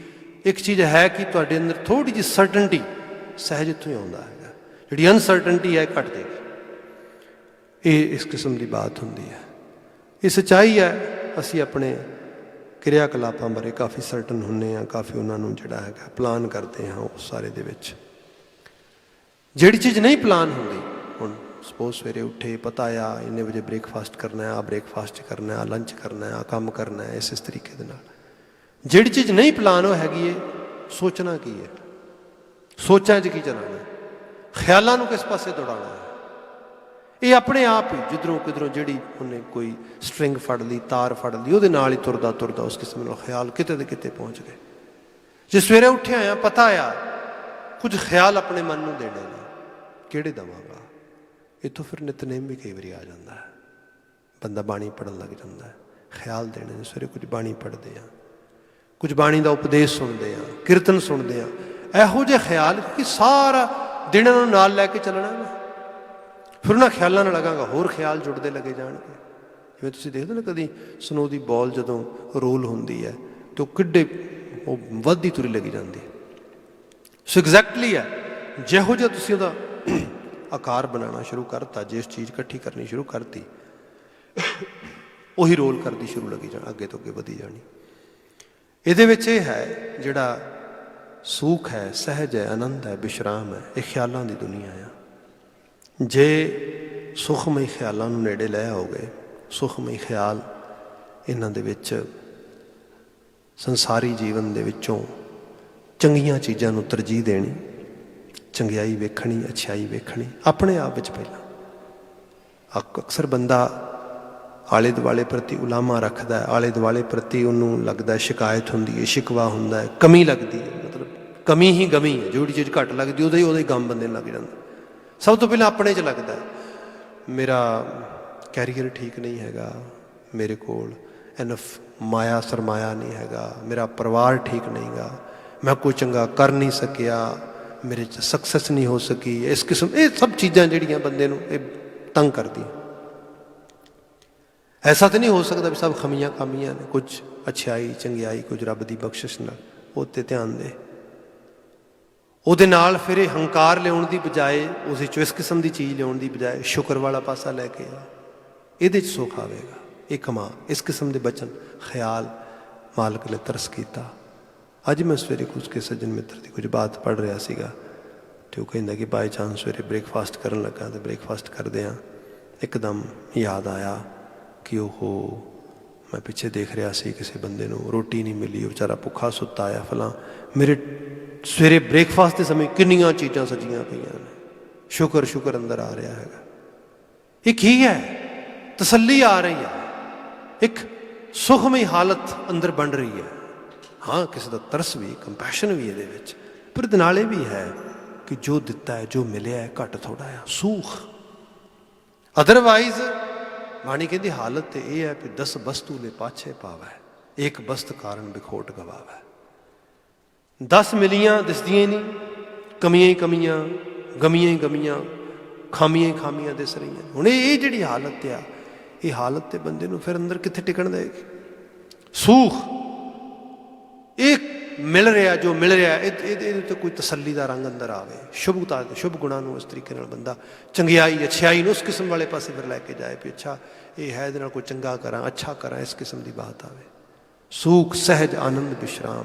ਇੱਕ ਚੀਜ਼ ਹੈ ਕਿ ਤੁਹਾਡੇ ਅੰਦਰ ਥੋੜ੍ਹੀ ਜਿਹੀ ਸਰਟਨਟੀ ਸਹਿਜ ਇੱਥੋਂ ਹੀ ਆਉਂਦਾ ਹੈਗਾ, ਜਿਹੜੀ ਅਨਸਰਟਨਟੀ ਹੈ ਘੱਟ ਜਾਏਗੀ। ਇਹ ਇਸ ਕਿਸਮ ਦੀ ਬਾਤ ਹੁੰਦੀ ਹੈ। ਇਹ ਸੱਚਾਈ ਹੈ। ਅਸੀਂ ਆਪਣੇ ਕਿਰਿਆ ਕਲਾਪਾਂ ਬਾਰੇ ਕਾਫੀ ਸਰਟਨ ਹੁੰਦੇ ਹਾਂ, ਕਾਫੀ ਉਹਨਾਂ ਨੂੰ ਜਿਹੜਾ ਹੈਗਾ ਪਲਾਨ ਕਰਦੇ ਹਾਂ। ਉਸ ਸਾਰੇ ਦੇ ਵਿੱਚ ਜਿਹੜੀ ਚੀਜ਼ ਨਹੀਂ ਪਲਾਨ ਹੁੰਦੀ, ਹੁਣ ਸਪੋਜ਼ ਸਵੇਰੇ ਉੱਠੇ, ਪਤਾ ਆ ਇੰਨੇ ਵਜੇ ਬ੍ਰੇਕਫਾਸਟ ਕਰਨਾ, ਆਹ ਬ੍ਰੇਕਫਾਸਟ ਕਰਨਾ, ਆਹ ਲੰਚ ਕਰਨਾ, ਆਹ ਕੰਮ ਕਰਨਾ, ਇਸ ਤਰੀਕੇ ਦੇ ਨਾਲ ਜਿਹੜੀ ਚੀਜ਼ ਨਹੀਂ ਪਲਾਨ ਉਹ ਹੈਗੀ ਹੈ ਸੋਚਣਾ ਕੀ ਹੈ, ਸੋਚਾਂ 'ਚ ਕੀ ਚਲਾਉਣਾ, ਖਿਆਲਾਂ ਨੂੰ ਕਿਸ ਪਾਸੇ ਦੌੜਾਉਣਾ ਹੈ। ਇਹ ਆਪਣੇ ਆਪ ਹੀ ਜਿੱਧਰੋਂ ਕਿਧਰੋਂ ਜਿਹੜੀ ਉਹਨੇ ਕੋਈ ਸਟਰਿੰਗ ਫੜ ਲਈ, ਤਾਰ ਫੜ ਲਈ, ਉਹਦੇ ਨਾਲ ਹੀ ਤੁਰਦਾ ਤੁਰਦਾ ਉਸ ਕਿਸਮ ਨਾਲ ਖਿਆਲ ਕਿਤੇ ਦੇ ਕਿਤੇ ਪਹੁੰਚ ਗਏ। ਜੇ ਸਵੇਰੇ ਉੱਠਿਆ ਆ, ਪਤਾ ਆ ਕੁਝ ਖਿਆਲ ਆਪਣੇ ਮਨ ਨੂੰ ਦੇਣੇ ਨੇ, ਕਿਹੜੇ ਦੇਵਾਂਗਾ। ਇੱਥੋਂ ਫਿਰ ਨਿਤਨੇਮ ਵੀ ਕਈ ਵਾਰੀ ਆ ਜਾਂਦਾ ਹੈ, ਬੰਦਾ ਬਾਣੀ ਪੜ੍ਹਨ ਲੱਗ ਜਾਂਦਾ ਹੈ। ਖਿਆਲ ਦੇਣੇ ਨੇ, ਸਵੇਰੇ ਕੁਝ ਬਾਣੀ ਪੜ੍ਹਦੇ ਆ, ਕੁਝ ਬਾਣੀ ਦਾ ਉਪਦੇਸ਼ ਸੁਣਦੇ ਆ, ਕੀਰਤਨ ਸੁਣਦੇ ਆ, ਇਹੋ ਜਿਹੇ ਖਿਆਲ ਕਿ ਸਾਰਾ ਦਿਨ ਇਹਨਾਂ ਨੂੰ ਨਾਲ ਲੈ ਕੇ ਚੱਲਣਾ ਨਾ। ਫਿਰ ਉਹਨਾਂ ਖਿਆਲਾਂ ਨਾਲ ਲਗਾਂਗਾ, ਹੋਰ ਖਿਆਲ ਜੁੜਦੇ ਲੱਗੇ ਜਾਣਗੇ। ਜਿਵੇਂ ਤੁਸੀਂ ਦੇਖਦੇ ਨਾ ਕਦੀ ਸਨੋ ਦੀ ਬੋਲ ਜਦੋਂ ਰੋਲ ਹੁੰਦੀ ਹੈ ਅਤੇ ਉਹ ਕਿੱਡੇ ਉਹ ਵੱਧਦੀ ਤੁਰੀ ਲੱਗੀ ਜਾਂਦੀ। ਸੋ ਐਗਜ਼ੈਕਟਲੀ ਹੈ, ਜਿਹੋ ਜਿਹਾ ਤੁਸੀਂ ਉਹਦਾ ਆਕਾਰ ਬਣਾਉਣਾ ਸ਼ੁਰੂ ਕਰਤਾ, ਜਿਸ ਚੀਜ਼ ਇਕੱਠੀ ਕਰਨੀ ਸ਼ੁਰੂ ਕਰਤੀ, ਉਹੀ ਰੋਲ ਕਰਦੀ ਸ਼ੁਰੂ ਲੱਗੀ ਜਾਣਾ, ਅੱਗੇ ਤੋਂ ਅੱਗੇ ਵਧੀ ਜਾਣੀ। ਇਹਦੇ ਵਿੱਚ ਇਹ ਹੈ ਜਿਹੜਾ ਸੂਖ ਹੈ, ਸਹਿਜ ਹੈ, ਆਨੰਦ ਹੈ, ਵਿਸ਼ਰਾਮ ਹੈ, ਇਹ ਖਿਆਲਾਂ ਦੀ ਦੁਨੀਆ ਆ। ਜੇ ਸੁਖਮਈ ਖਿਆਲਾਂ ਨੂੰ ਨੇੜੇ ਲੈ ਆਓਗੇ, ਸੁਖਮਈ ਖਿਆਲ ਇਹਨਾਂ ਦੇ ਵਿੱਚ ਸੰਸਾਰੀ ਜੀਵਨ ਦੇ ਵਿੱਚੋਂ ਚੰਗੀਆਂ ਚੀਜ਼ਾਂ ਨੂੰ ਤਰਜੀਹ ਦੇਣੀ, ਚੰਗਿਆਈ ਵੇਖਣੀ, ਅੱਛਾਈ ਵੇਖਣੀ ਆਪਣੇ ਆਪ ਵਿੱਚ ਪਹਿਲਾਂ। ਅਕਸਰ ਬੰਦਾ ਆਲੇ ਦੁਆਲੇ ਪ੍ਰਤੀ ਉਲਾਮਾ ਰੱਖਦਾ ਹੈ, ਆਲੇ ਦੁਆਲੇ ਪ੍ਰਤੀ ਉਹਨੂੰ ਲੱਗਦਾ ਸ਼ਿਕਾਇਤ ਹੁੰਦੀ ਹੈ, ਸ਼ਿਕਵਾ ਹੁੰਦਾ ਹੈ, ਕਮੀ ਲੱਗਦੀ ਹੈ। ਮਤਲਬ ਕਮੀ ਹੀ ਗਮੀ ਹੈ, ਜਿਹੜੀ ਚੀਜ਼ ਘੱਟ ਲੱਗਦੀ ਉਹਦਾ ਹੀ ਗਮ ਬੰਦੇ ਨੂੰ ਲੱਗ ਜਾਂਦਾ। ਸਭ ਤੋਂ ਪਹਿਲਾਂ ਆਪਣੇ 'ਚ ਲੱਗਦਾ ਮੇਰਾ ਕੈਰੀਅਰ ਠੀਕ ਨਹੀਂ ਹੈਗਾ, ਮੇਰੇ ਕੋਲ ਇਨਫ ਮਾਇਆ ਸਰਮਾਇਆ ਨਹੀਂ ਹੈਗਾ, ਮੇਰਾ ਪਰਿਵਾਰ ਠੀਕ ਨਹੀਂ ਗਾ, ਮੈਂ ਕੋਈ ਚੰਗਾ ਕਰ ਨਹੀਂ ਸਕਿਆ, ਮੇਰੇ 'ਚ ਸਕਸੈਸ ਨਹੀਂ ਹੋ ਸਕੀ। ਇਸ ਕਿਸਮ ਇਹ ਸਭ ਚੀਜ਼ਾਂ ਜਿਹੜੀਆਂ ਬੰਦੇ ਨੂੰ ਇਹ ਤੰਗ ਕਰਦੀਆਂ। ਐਸਾ ਤਾਂ ਨਹੀਂ ਹੋ ਸਕਦਾ ਵੀ ਸਭ ਖਮੀਆਂ ਕਾਮੀਆਂ ਨੇ, ਕੁਝ ਅੱਛਾਈ ਚੰਗਿਆਈ ਕੁਝ ਰੱਬ ਦੀ ਬਖਸ਼ਿਸ਼ ਨਾਲ, ਉਹ 'ਤੇ ਧਿਆਨ ਦੇ। ਉਹਦੇ ਨਾਲ ਫਿਰ ਇਹ ਹੰਕਾਰ ਲਿਆਉਣ ਦੀ ਬਜਾਏ, ਉਸ 'ਚੋਂ ਇਸ ਕਿਸਮ ਦੀ ਚੀਜ਼ ਲਿਆਉਣ ਦੀ ਬਜਾਏ ਸ਼ੁਕਰ ਵਾਲਾ ਪਾਸਾ ਲੈ ਕੇ ਆ, ਇਹਦੇ 'ਚ ਸੁੱਖ ਆਵੇਗਾ। ਇਹ ਕਮਾ ਇਸ ਕਿਸਮ ਦੇ ਬਚਨ ਖਿਆਲ ਮਾਲਕ ਨੇ ਤਰਸ ਕੀਤਾ। ਅੱਜ ਮੈਂ ਸਵੇਰੇ ਕੁਝ ਕੇ ਸੱਜਣ ਮਿੱਤਰ ਦੀ ਕੁਝ ਬਾਤ ਪੜ੍ਹ ਰਿਹਾ ਸੀਗਾ, ਅਤੇ ਉਹ ਕਹਿੰਦਾ ਕਿ ਬਾਈ ਚਾਂਸ ਸਵੇਰੇ ਬ੍ਰੇਕਫਾਸਟ ਕਰਨ ਲੱਗਾ ਅਤੇ ਬ੍ਰੇਕਫਾਸਟ ਕਰਦੇ ਹਾਂ ਇੱਕਦਮ ਯਾਦ ਆਇਆ ਕਿ ਉਹ ਮੈਂ ਪਿੱਛੇ ਦੇਖ ਰਿਹਾ ਸੀ ਕਿਸੇ ਬੰਦੇ ਨੂੰ ਰੋਟੀ ਨਹੀਂ ਮਿਲੀ, ਉਹ ਵਿਚਾਰਾ ਭੁੱਖਾ ਸੁੱਤਾ ਆਇਆ ਫਲਾਂ। ਮੇਰੇ ਸਵੇਰੇ ਬ੍ਰੇਕਫਾਸਟ ਦੇ ਸਮੇਂ ਕਿੰਨੀਆਂ ਚੀਜ਼ਾਂ ਸਜੀਆਂ ਪਈਆਂ ਨੇ, ਸ਼ੁਕਰ ਸ਼ੁਕਰ ਅੰਦਰ ਆ ਰਿਹਾ ਹੈਗਾ। ਇਹ ਕੀ ਹੈ? ਤਸੱਲੀ ਆ ਰਹੀ ਹੈ, ਇੱਕ ਸੁਖਮਈ ਹਾਲਤ ਅੰਦਰ ਬਣ ਰਹੀ ਹੈ। ਹਾਂ, ਕਿਸੇ ਦਾ ਤਰਸ ਵੀ, ਕੰਪੈਸ਼ਨ ਵੀ ਇਹਦੇ ਵਿੱਚ, ਪਰ ਇਹਦੇ ਨਾਲ ਇਹ ਵੀ ਹੈ ਕਿ ਜੋ ਦਿੱਤਾ ਹੈ, ਜੋ ਮਿਲਿਆ ਹੈ, ਘੱਟ ਥੋੜ੍ਹਾ ਆ ਸੂਖ। ਅਦਰਵਾਈਜ਼ ਬਾਣੀ ਕਹਿੰਦੀ ਹਾਲਤ ਤੇ ਇਹ ਹੈ ਕਿ 10 ਵਸਤੂ ਲੈ ਪਾਛੇ ਪਾਵੈ, ਇੱਕ ਵਸਤ ਕਾਰਨ ਬਿਖੋਟ ਗਵਾਵੈ। 10 ਮਿਲੀਆਂ ਦਿਸਦੀਆਂ ਹੀ ਨਹੀਂ, ਕਮੀਆਂ ਹੀ ਕਮੀਆਂ, ਗਮੀਆਂ ਹੀ ਗਮੀਆਂ, ਖਾਮੀਆਂ ਹੀ ਖਾਮੀਆਂ ਦਿਸ ਰਹੀਆਂ। ਹੁਣ ਇਹ ਜਿਹੜੀ ਹਾਲਤ ਆ, ਇਹ ਹਾਲਤ ਤੇ ਬੰਦੇ ਨੂੰ ਫਿਰ ਅੰਦਰ ਕਿੱਥੇ ਟਿਕਣ ਦੇਗੀ? ਸੂਖ ਇਹ ਮਿਲ ਰਿਹਾ, ਜੋ ਮਿਲ ਰਿਹਾ ਇਹਦੇ ਉੱਤੇ ਕੋਈ ਤਸੱਲੀ ਦਾ ਰੰਗ ਅੰਦਰ ਆਵੇ, ਸ਼ੁਭਤਾ ਸ਼ੁਭ ਗੁਣਾਂ ਨੂੰ ਇਸ ਤਰੀਕੇ ਨਾਲ ਬੰਦਾ ਚੰਗਿਆਈ ਅੱਛਾਈ ਨੂੰ ਉਸ ਕਿਸਮ ਵਾਲੇ ਪਾਸੇ ਫਿਰ ਲੈ ਕੇ ਜਾਏ ਵੀ ਅੱਛਾ ਇਹ ਹੈ, ਇਹਦੇ ਨਾਲ ਕੋਈ ਚੰਗਾ ਕਰਾਂ, ਅੱਛਾ ਕਰਾਂ, ਇਸ ਕਿਸਮ ਦੀ ਬਾਤ ਆਵੇ। ਸੂਖ ਸਹਿਜ ਆਨੰਦ ਵਿਸ਼ਰਾਮ,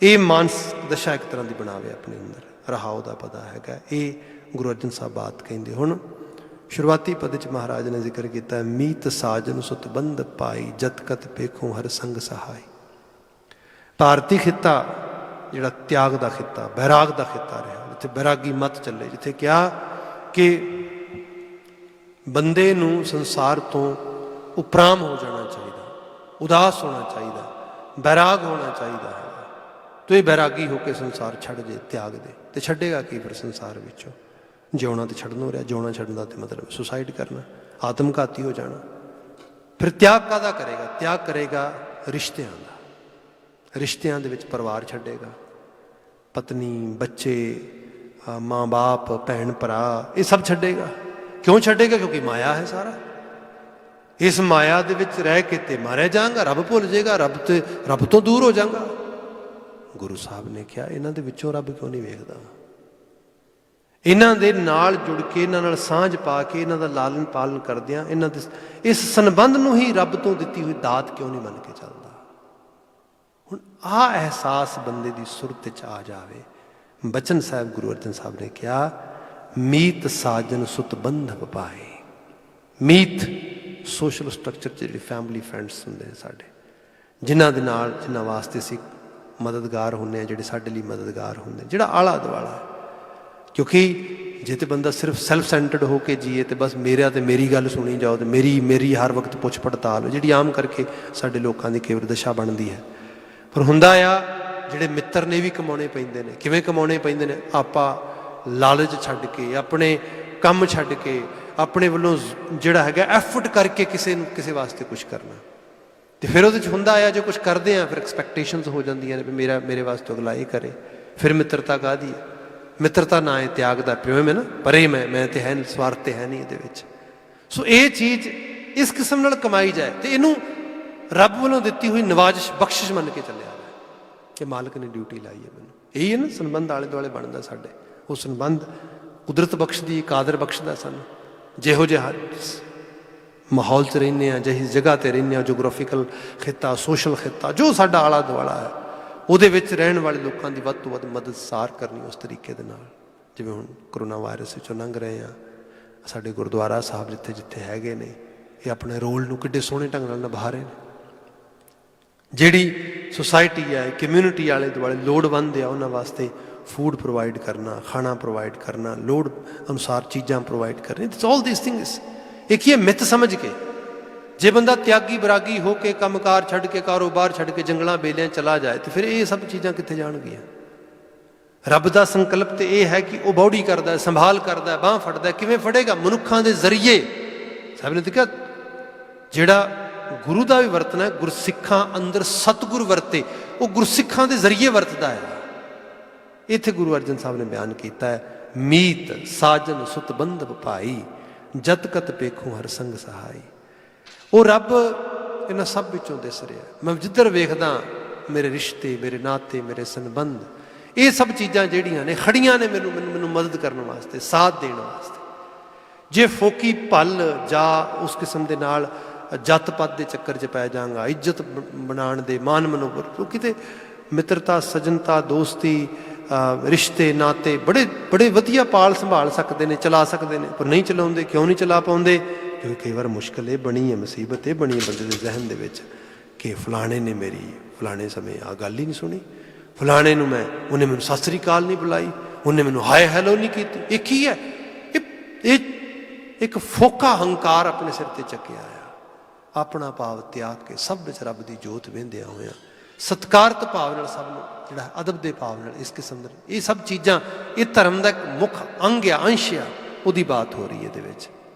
ਇਹ ਮਾਨਸਿਕ ਦਸ਼ਾ ਇੱਕ ਤਰ੍ਹਾਂ ਦੀ ਬਣਾਵੇ ਆਪਣੇ ਅੰਦਰ। ਰਹਾਉ ਦਾ ਪਤਾ ਹੈਗਾ, ਇਹ ਗੁਰੂ ਅਰਜਨ ਸਾਹਿਬ ਬਾਤ ਕਹਿੰਦੇ। ਹੁਣ ਸ਼ੁਰੂਆਤੀ ਪਦ 'ਚ ਮਹਾਰਾਜ ਨੇ ਜ਼ਿਕਰ ਕੀਤਾ, ਮੀਤ ਸਾਜਨ ਸੁਤ ਬੰਧ ਪਾਈ, ਜਤ ਕਤ ਪੇਖੋਂ ਹਰ ਸੰਗ ਸਹਾਈ। ਭਾਰਤੀ ਖਿੱਤਾ ਜਿਹੜਾ ਤਿਆਗ ਦਾ ਖਿੱਤਾ, ਬੈਰਾਗ ਦਾ ਖਿੱਤਾ ਰਿਹਾ, ਜਿੱਥੇ ਬੈਰਾਗੀ ਮਤ ਚੱਲੇ, ਜਿੱਥੇ ਕਿਹਾ ਕਿ ਬੰਦੇ ਨੂੰ ਸੰਸਾਰ ਤੋਂ ਉਪਰਾਮ ਹੋ ਜਾਣਾ ਚਾਹੀਦਾ, ਉਦਾਸ ਹੋਣਾ ਚਾਹੀਦਾ, ਬੈਰਾਗ ਹੋਣਾ ਚਾਹੀਦਾ ਹੈ। ਤੋ ਇਹ ਬੈਰਾਗੀ ਹੋ ਕੇ ਸੰਸਾਰ ਛੱਡ ਜੇ, ਤਿਆਗ ਦੇ, ਤੇ ਛੱਡੇਗਾ ਕੀ ਫਿਰ ਸੰਸਾਰ ਵਿੱਚੋਂ? ਜਿਉਣਾ ਤੇ ਛੱਡਣ ਹੋ ਰਿਹਾ, ਜਿਉਣਾ ਛੱਡਣ ਦਾ ਤੇ ਮਤਲਬ ਸੁਸਾਈਡ ਕਰਨਾ, ਆਤਮਘਾਤੀ ਹੋ ਜਾਣਾ। ਫਿਰ ਤਿਆਗ ਕਾਹਦਾ ਕਰੇਗਾ? ਤਿਆਗ ਕਰੇਗਾ ਰਿਸ਼ਤਿਆਂ ਦਾ। ਰਿਸ਼ਤਿਆਂ ਦੇ ਵਿੱਚ ਪਰਿਵਾਰ ਛੱਡੇਗਾ, ਪਤਨੀ ਬੱਚੇ, ਮਾਂ ਬਾਪ, ਭੈਣ ਭਰਾ, ਇਹ ਸਭ ਛੱਡੇਗਾ। ਕਿਉਂ ਛੱਡੇਗਾ? ਕਿਉਂਕਿ ਮਾਇਆ ਹੈ ਸਾਰਾ। ਇਸ ਮਾਇਆ ਦੇ ਵਿੱਚ ਰਹਿ ਕੇ ਤੇ ਮਾਰਿਆ ਜਾਵਾਂਗਾ, ਰੱਬ ਭੁੱਲ ਜਾਏਗਾ, ਰੱਬ ਤੋਂ ਦੂਰ ਹੋ ਜਾਵਾਂਗਾ। ਗੁਰੂ ਸਾਹਿਬ ਨੇ ਕਿਹਾ ਇਹਨਾਂ ਦੇ ਵਿੱਚੋਂ ਰੱਬ ਕਿਉਂ ਨਹੀਂ ਵੇਖਦਾ? ਇਹਨਾਂ ਦੇ ਨਾਲ ਜੁੜ ਕੇ, ਇਹਨਾਂ ਨਾਲ ਸਾਂਝ ਪਾ ਕੇ, ਇਹਨਾਂ ਦਾ ਲਾਲਨ ਪਾਲਨ ਕਰਦਿਆਂ, ਇਹਨਾਂ ਦੇ ਇਸ ਸੰਬੰਧ ਨੂੰ ਹੀ ਰੱਬ ਤੋਂ ਦਿੱਤੀ ਹੋਈ ਦਾਤ ਕਿਉਂ ਨਹੀਂ ਮੰਨ ਕੇ ਚੱਲਦਾ? ਹੁਣ ਆਹ ਅਹਿਸਾਸ ਬੰਦੇ ਦੀ ਸੁਰਤ 'ਚ ਆ ਜਾਵੇ। ਬਚਨ ਸਾਹਿਬ ਗੁਰੂ ਅਰਜਨ ਸਾਹਿਬ ਨੇ ਕਿਹਾ, ਮੀਤ ਸਾਜਨ ਸੁਤ ਬੰਧਵ ਪਾਏ। ਮੀਤ ਸੋਸ਼ਲ ਸਟਰਕਚਰ 'ਚ ਜਿਹੜੇ ਫੈਮਿਲੀ ਫਰੈਂਡਸ ਹੁੰਦੇ ਨੇ ਸਾਡੇ, ਜਿਨ੍ਹਾਂ ਦੇ ਨਾਲ, ਜਿਨ੍ਹਾਂ ਵਾਸਤੇ ਅਸੀਂ ਮਦਦਗਾਰ ਹੁੰਦੇ ਹਾਂ, ਜਿਹੜੇ ਸਾਡੇ ਲਈ ਮਦਦਗਾਰ ਹੁੰਦੇ, ਜਿਹੜਾ ਆਲਾ ਦੁਆਲਾ ਹੈ। ਕਿਉਂਕਿ ਜੇ ਤਾਂ ਬੰਦਾ ਸਿਰਫ ਸੈਲਫ ਸੈਂਟਰਡ ਹੋ ਕੇ ਜੀਏ ਤੇ ਬਸ ਮੇਰਾ ਤੇ ਮੇਰੀ ਗੱਲ ਸੁਣੀ ਜਾਓ ਤੇ ਮੇਰੀ ਹਰ ਵਕਤ ਪੁੱਛ ਪੜਤਾਲ, ਜਿਹੜੀ ਆਮ ਕਰਕੇ ਸਾਡੇ ਲੋਕਾਂ ਦੀ ਕਈ ਵਾਰ ਦਸ਼ਾ ਬਣਦੀ ਹੈ। ਪਰ ਹੁੰਦਾ ਆ ਜਿਹੜੇ ਮਿੱਤਰ ਨੇ ਵੀ ਕਮਾਉਣੇ ਪੈਂਦੇ ਨੇ। ਕਿਵੇਂ ਕਮਾਉਣੇ ਪੈਂਦੇ ਨੇ? ਆਪਾਂ ਲਾਲਚ ਛੱਡ ਕੇ, ਆਪਣੇ ਕੰਮ ਛੱਡ ਕੇ, ਆਪਣੇ ਵੱਲੋਂ ਜਿਹੜਾ ਹੈਗਾ ਐਫਰਟ ਕਰਕੇ ਕਿਸੇ ਵਾਸਤੇ ਕੁਛ ਕਰਨਾ। ਤੇ ਫਿਰ ਉਹਦੇ 'ਚ ਹੁੰਦਾ ਆ ਜੇ ਕੁਛ ਕਰਦੇ ਆ ਫਿਰ ਐਕਸਪੈਕਟੇਸ਼ਨਸ ਹੋ ਜਾਂਦੀਆਂ ਨੇ ਵੀ ਮੇਰੇ ਵਾਸਤੇ ਅਗਲਾ ਇਹ ਕਰੇ। ਫਿਰ ਮਿੱਤਰਤਾ ਕਾਹਦੀ ਹੈ? ਮਿੱਤਰਤਾ ਨਾ ਇਹ ਤਿਆਗ ਦਾ ਪਿਓ ਮੈਂ ਨਾ, ਪਰੇ ਮੈਂ ਤੇ ਹੈ ਨਹੀਂ, ਸਵਾਰਥ ਤੇ ਹੈ ਨਹੀਂ ਇਹਦੇ ਵਿੱਚ। ਸੋ ਇਹ ਚੀਜ਼ ਇਸ ਕਿਸਮ ਨਾਲ ਕਮਾਈ ਜਾਏ ਤੇ ਇਹਨੂੰ ਰੱਬ ਵੱਲੋਂ ਦਿੱਤੀ ਹੋਈ ਨਵਾਜ਼ਿਸ਼, ਬਖਸ਼ਿਸ਼ ਮੰਨ ਕੇ ਚੱਲਿਆ ਜਾਏ ਕਿ ਮਾਲਕ ਨੇ ਡਿਊਟੀ ਲਾਈ ਹੈ ਮੈਨੂੰ। ਇਹੀ ਹੈ ਨਾ ਸੰਬੰਧ ਆਲੇ ਦੁਆਲੇ ਬਣਦਾ ਸਾਡੇ। ਉਹ ਸੰਬੰਧ ਕੁਦਰਤ ਬਖਸ਼ਦੀ, ਕਾਦਰ ਬਖਸ਼ਦਾ ਸਾਨੂੰ। ਜਿਹੋ ਜਿਹਾ ਮਾਹੌਲ 'ਚ ਰਹਿੰਦੇ ਹਾਂ, ਜਿਹੀ ਜਗ੍ਹਾ 'ਤੇ ਰਹਿੰਦੇ ਹਾਂ, ਜੋਗ੍ਰਾਫੀਕਲ ਖਿੱਤਾ, ਸੋਸ਼ਲ ਖਿੱਤਾ, ਜੋ ਸਾਡਾ ਆਲਾ ਦੁਆਲਾ ਹੈ, ਉਹਦੇ ਵਿੱਚ ਰਹਿਣ ਵਾਲੇ ਲੋਕਾਂ ਦੀ ਵੱਧ ਤੋਂ ਵੱਧ ਮਦਦ ਸਾਰ ਕਰਨੀ ਉਸ ਤਰੀਕੇ ਦੇ ਨਾਲ। ਜਿਵੇਂ ਹੁਣ ਕਰੋਨਾ ਵਾਇਰਸ ਵਿੱਚੋਂ ਲੰਘ ਰਹੇ ਹਾਂ, ਸਾਡੇ ਗੁਰਦੁਆਰਾ ਸਾਹਿਬ ਜਿੱਥੇ ਜਿੱਥੇ ਹੈਗੇ ਨੇ, ਇਹ ਆਪਣੇ ਰੋਲ ਨੂੰ ਕਿੱਡੇ ਸੋਹਣੇ ਢੰਗ ਨਾਲ ਨਿਭਾ ਰਹੇ ਨੇ। ਜਿਹੜੀ ਸੁਸਾਇਟੀ ਹੈ, ਕਮਿਊਨਿਟੀ ਆਲੇ ਦੁਆਲੇ ਲੋੜਵੰਦ ਆ, ਉਹਨਾਂ ਵਾਸਤੇ ਫੂਡ ਪ੍ਰੋਵਾਈਡ ਕਰਨਾ, ਖਾਣਾ ਪ੍ਰੋਵਾਈਡ ਕਰਨਾ, ਲੋੜ ਅਨੁਸਾਰ ਚੀਜ਼ਾਂ ਪ੍ਰੋਵਾਈਡ ਕਰਨੀ। It's all this things. ਇਹ ਕੀ ਹੈ? ਮਿੱਤ ਸਮਝ ਕੇ। ਜੇ ਬੰਦਾ ਤਿਆਗੀ ਬਰਾਗੀ ਹੋ ਕੇ, ਕੰਮਕਾਰ ਛੱਡ ਕੇ, ਕਾਰੋਬਾਰ ਛੱਡ ਕੇ ਜੰਗਲਾਂ ਬੇਲਿਆਂ ਚਲਾ ਜਾਏ ਤੇ ਫਿਰ ਇਹ ਸਭ ਚੀਜ਼ਾਂ ਕਿੱਥੇ ਜਾਣਗੀਆਂ? ਰੱਬ ਦਾ ਸੰਕਲਪ ਤੇ ਇਹ ਹੈ ਕਿ ਉਹ ਬੌੜੀ ਕਰਦਾ, ਸੰਭਾਲ ਕਰਦਾ, ਬਾਂਹ ਫੜਦਾ। ਕਿਵੇਂ ਫੜੇਗਾ? ਮਨੁੱਖਾਂ ਦੇ ਜ਼ਰੀਏ। ਸਾਹਿਬ ਨੇ ਦੇਖਿਆ, ਜਿਹੜਾ ਗੁਰੂ ਦਾ ਵੀ ਵਰਤਣਾ, ਗੁਰਸਿੱਖਾਂ ਅੰਦਰ ਸਤਿਗੁਰ ਵਰਤੇ, ਉਹ ਗੁਰਸਿੱਖਾਂ ਦੇ ਜ਼ਰੀਏ ਵਰਤਦਾ ਹੈ। ਇੱਥੇ ਗੁਰੂ ਅਰਜਨ ਸਾਹਿਬ ਨੇ ਬਿਆਨ ਕੀਤਾ ਹੈ, ਮੀਤ ਸਾਜਨ ਸੁਤ ਬੰਧਵ ਭਾਈ, ਜਤ ਕਤ ਪੇਖੂ ਹਰ ਸੰਗ ਸਹਾਈ। ਉਹ ਰੱਬ ਇਹਨਾਂ ਸਭ ਵਿੱਚੋਂ ਦਿਸ ਰਿਹਾ। ਮੈਂ ਜਿੱਧਰ ਵੇਖਦਾ ਮੇਰੇ ਰਿਸ਼ਤੇ, ਮੇਰੇ ਨਾਤੇ, ਮੇਰੇ ਸੰਬੰਧ, ਇਹ ਸਭ ਚੀਜ਼ਾਂ ਜਿਹੜੀਆਂ ਨੇ ਖੜੀਆਂ ਨੇ ਮੈਨੂੰ ਮਦਦ ਕਰਨ ਵਾਸਤੇ, ਸਾਥ ਦੇਣ ਵਾਸਤੇ। ਜੇ ਫੋਕੀ ਭਲ ਜਾਂ ਉਸ ਕਿਸਮ ਦੇ ਨਾਲ ਜੱਤ ਪੱਤ ਦੇ ਚੱਕਰ 'ਚ ਪੈ ਜਾਵਾਂਗਾ, ਇੱਜ਼ਤ ਬਣਾਉਣ ਦੇ, ਮਾਨ ਮਨੋਬਰ, ਕਿਉਂਕਿ ਤੇ ਮਿੱਤਰਤਾ, ਸੱਜਣਤਾ, ਦੋਸਤੀ, ਰਿਸ਼ਤੇ, ਨਾਤੇ ਬੜੇ ਵਧੀਆ ਪਾਲ ਸੰਭਾਲ ਸਕਦੇ ਨੇ, ਚਲਾ ਸਕਦੇ ਨੇ, ਪਰ ਨਹੀਂ ਚਲਾਉਂਦੇ। ਕਿਉਂ ਨਹੀਂ ਚਲਾ ਪਾਉਂਦੇ? ਕਿਉਂਕਿ ਕਈ ਵਾਰ ਮੁਸ਼ਕਿਲ ਇਹ ਬਣੀ ਹੈ, ਮੁਸੀਬਤ ਇਹ ਬਣੀ ਹੈ ਬੰਦੇ ਦੇ ਜ਼ਹਿਨ ਦੇ ਵਿੱਚ ਕਿ ਫਲਾਣੇ ਨੇ ਮੇਰੀ ਫਲਾਣੇ ਸਮੇਂ ਆਹ ਗੱਲ ਹੀ ਨਹੀਂ ਸੁਣੀ, ਫਲਾਣੇ ਨੂੰ ਉਹਨੇ ਮੈਨੂੰ ਸਤਿ ਸ੍ਰੀ ਅਕਾਲ ਨਹੀਂ ਬੁਲਾਈ, ਉਹਨੇ ਮੈਨੂੰ ਹਾਏ ਹੈਲੋ ਨਹੀਂ ਕੀਤੀ। ਇਹ ਕੀ ਹੈ? ਇਹ ਇੱਕ ਫੋਕਾ ਹੰਕਾਰ ਆਪਣੇ ਸਿਰ ਤੇ ਚੱਕਿਆ ਆ। ਆਪਣਾ ਭਾਵ ਤਿਆਗ ਕੇ ਸਭ ਵਿੱਚ ਰੱਬ ਦੀ ਜੋਤ ਵਹਿੰਦਿਆਂ ਹੋਇਆਂ, ਸਤਿਕਾਰਤ ਭਾਵ ਨਾਲ ਸਭ ਨੂੰ, ਜਿਹੜਾ ਅਦਬ ਦੇ ਭਾਵ ਨਾਲ, ਇਸ ਕਿਸਮ ਦਾ, ਇਹ ਸਭ ਚੀਜ਼ਾਂ ਇਹ ਧਰਮ ਦਾ ਇੱਕ ਮੁੱਖ ਅੰਗ ਆ, ਅੰਸ਼ ਆ, ਉਹਦੀ ਬਾਤ ਹੋ ਰਹੀ ਹੈ ਇਹਦੇ ਵਿੱਚ।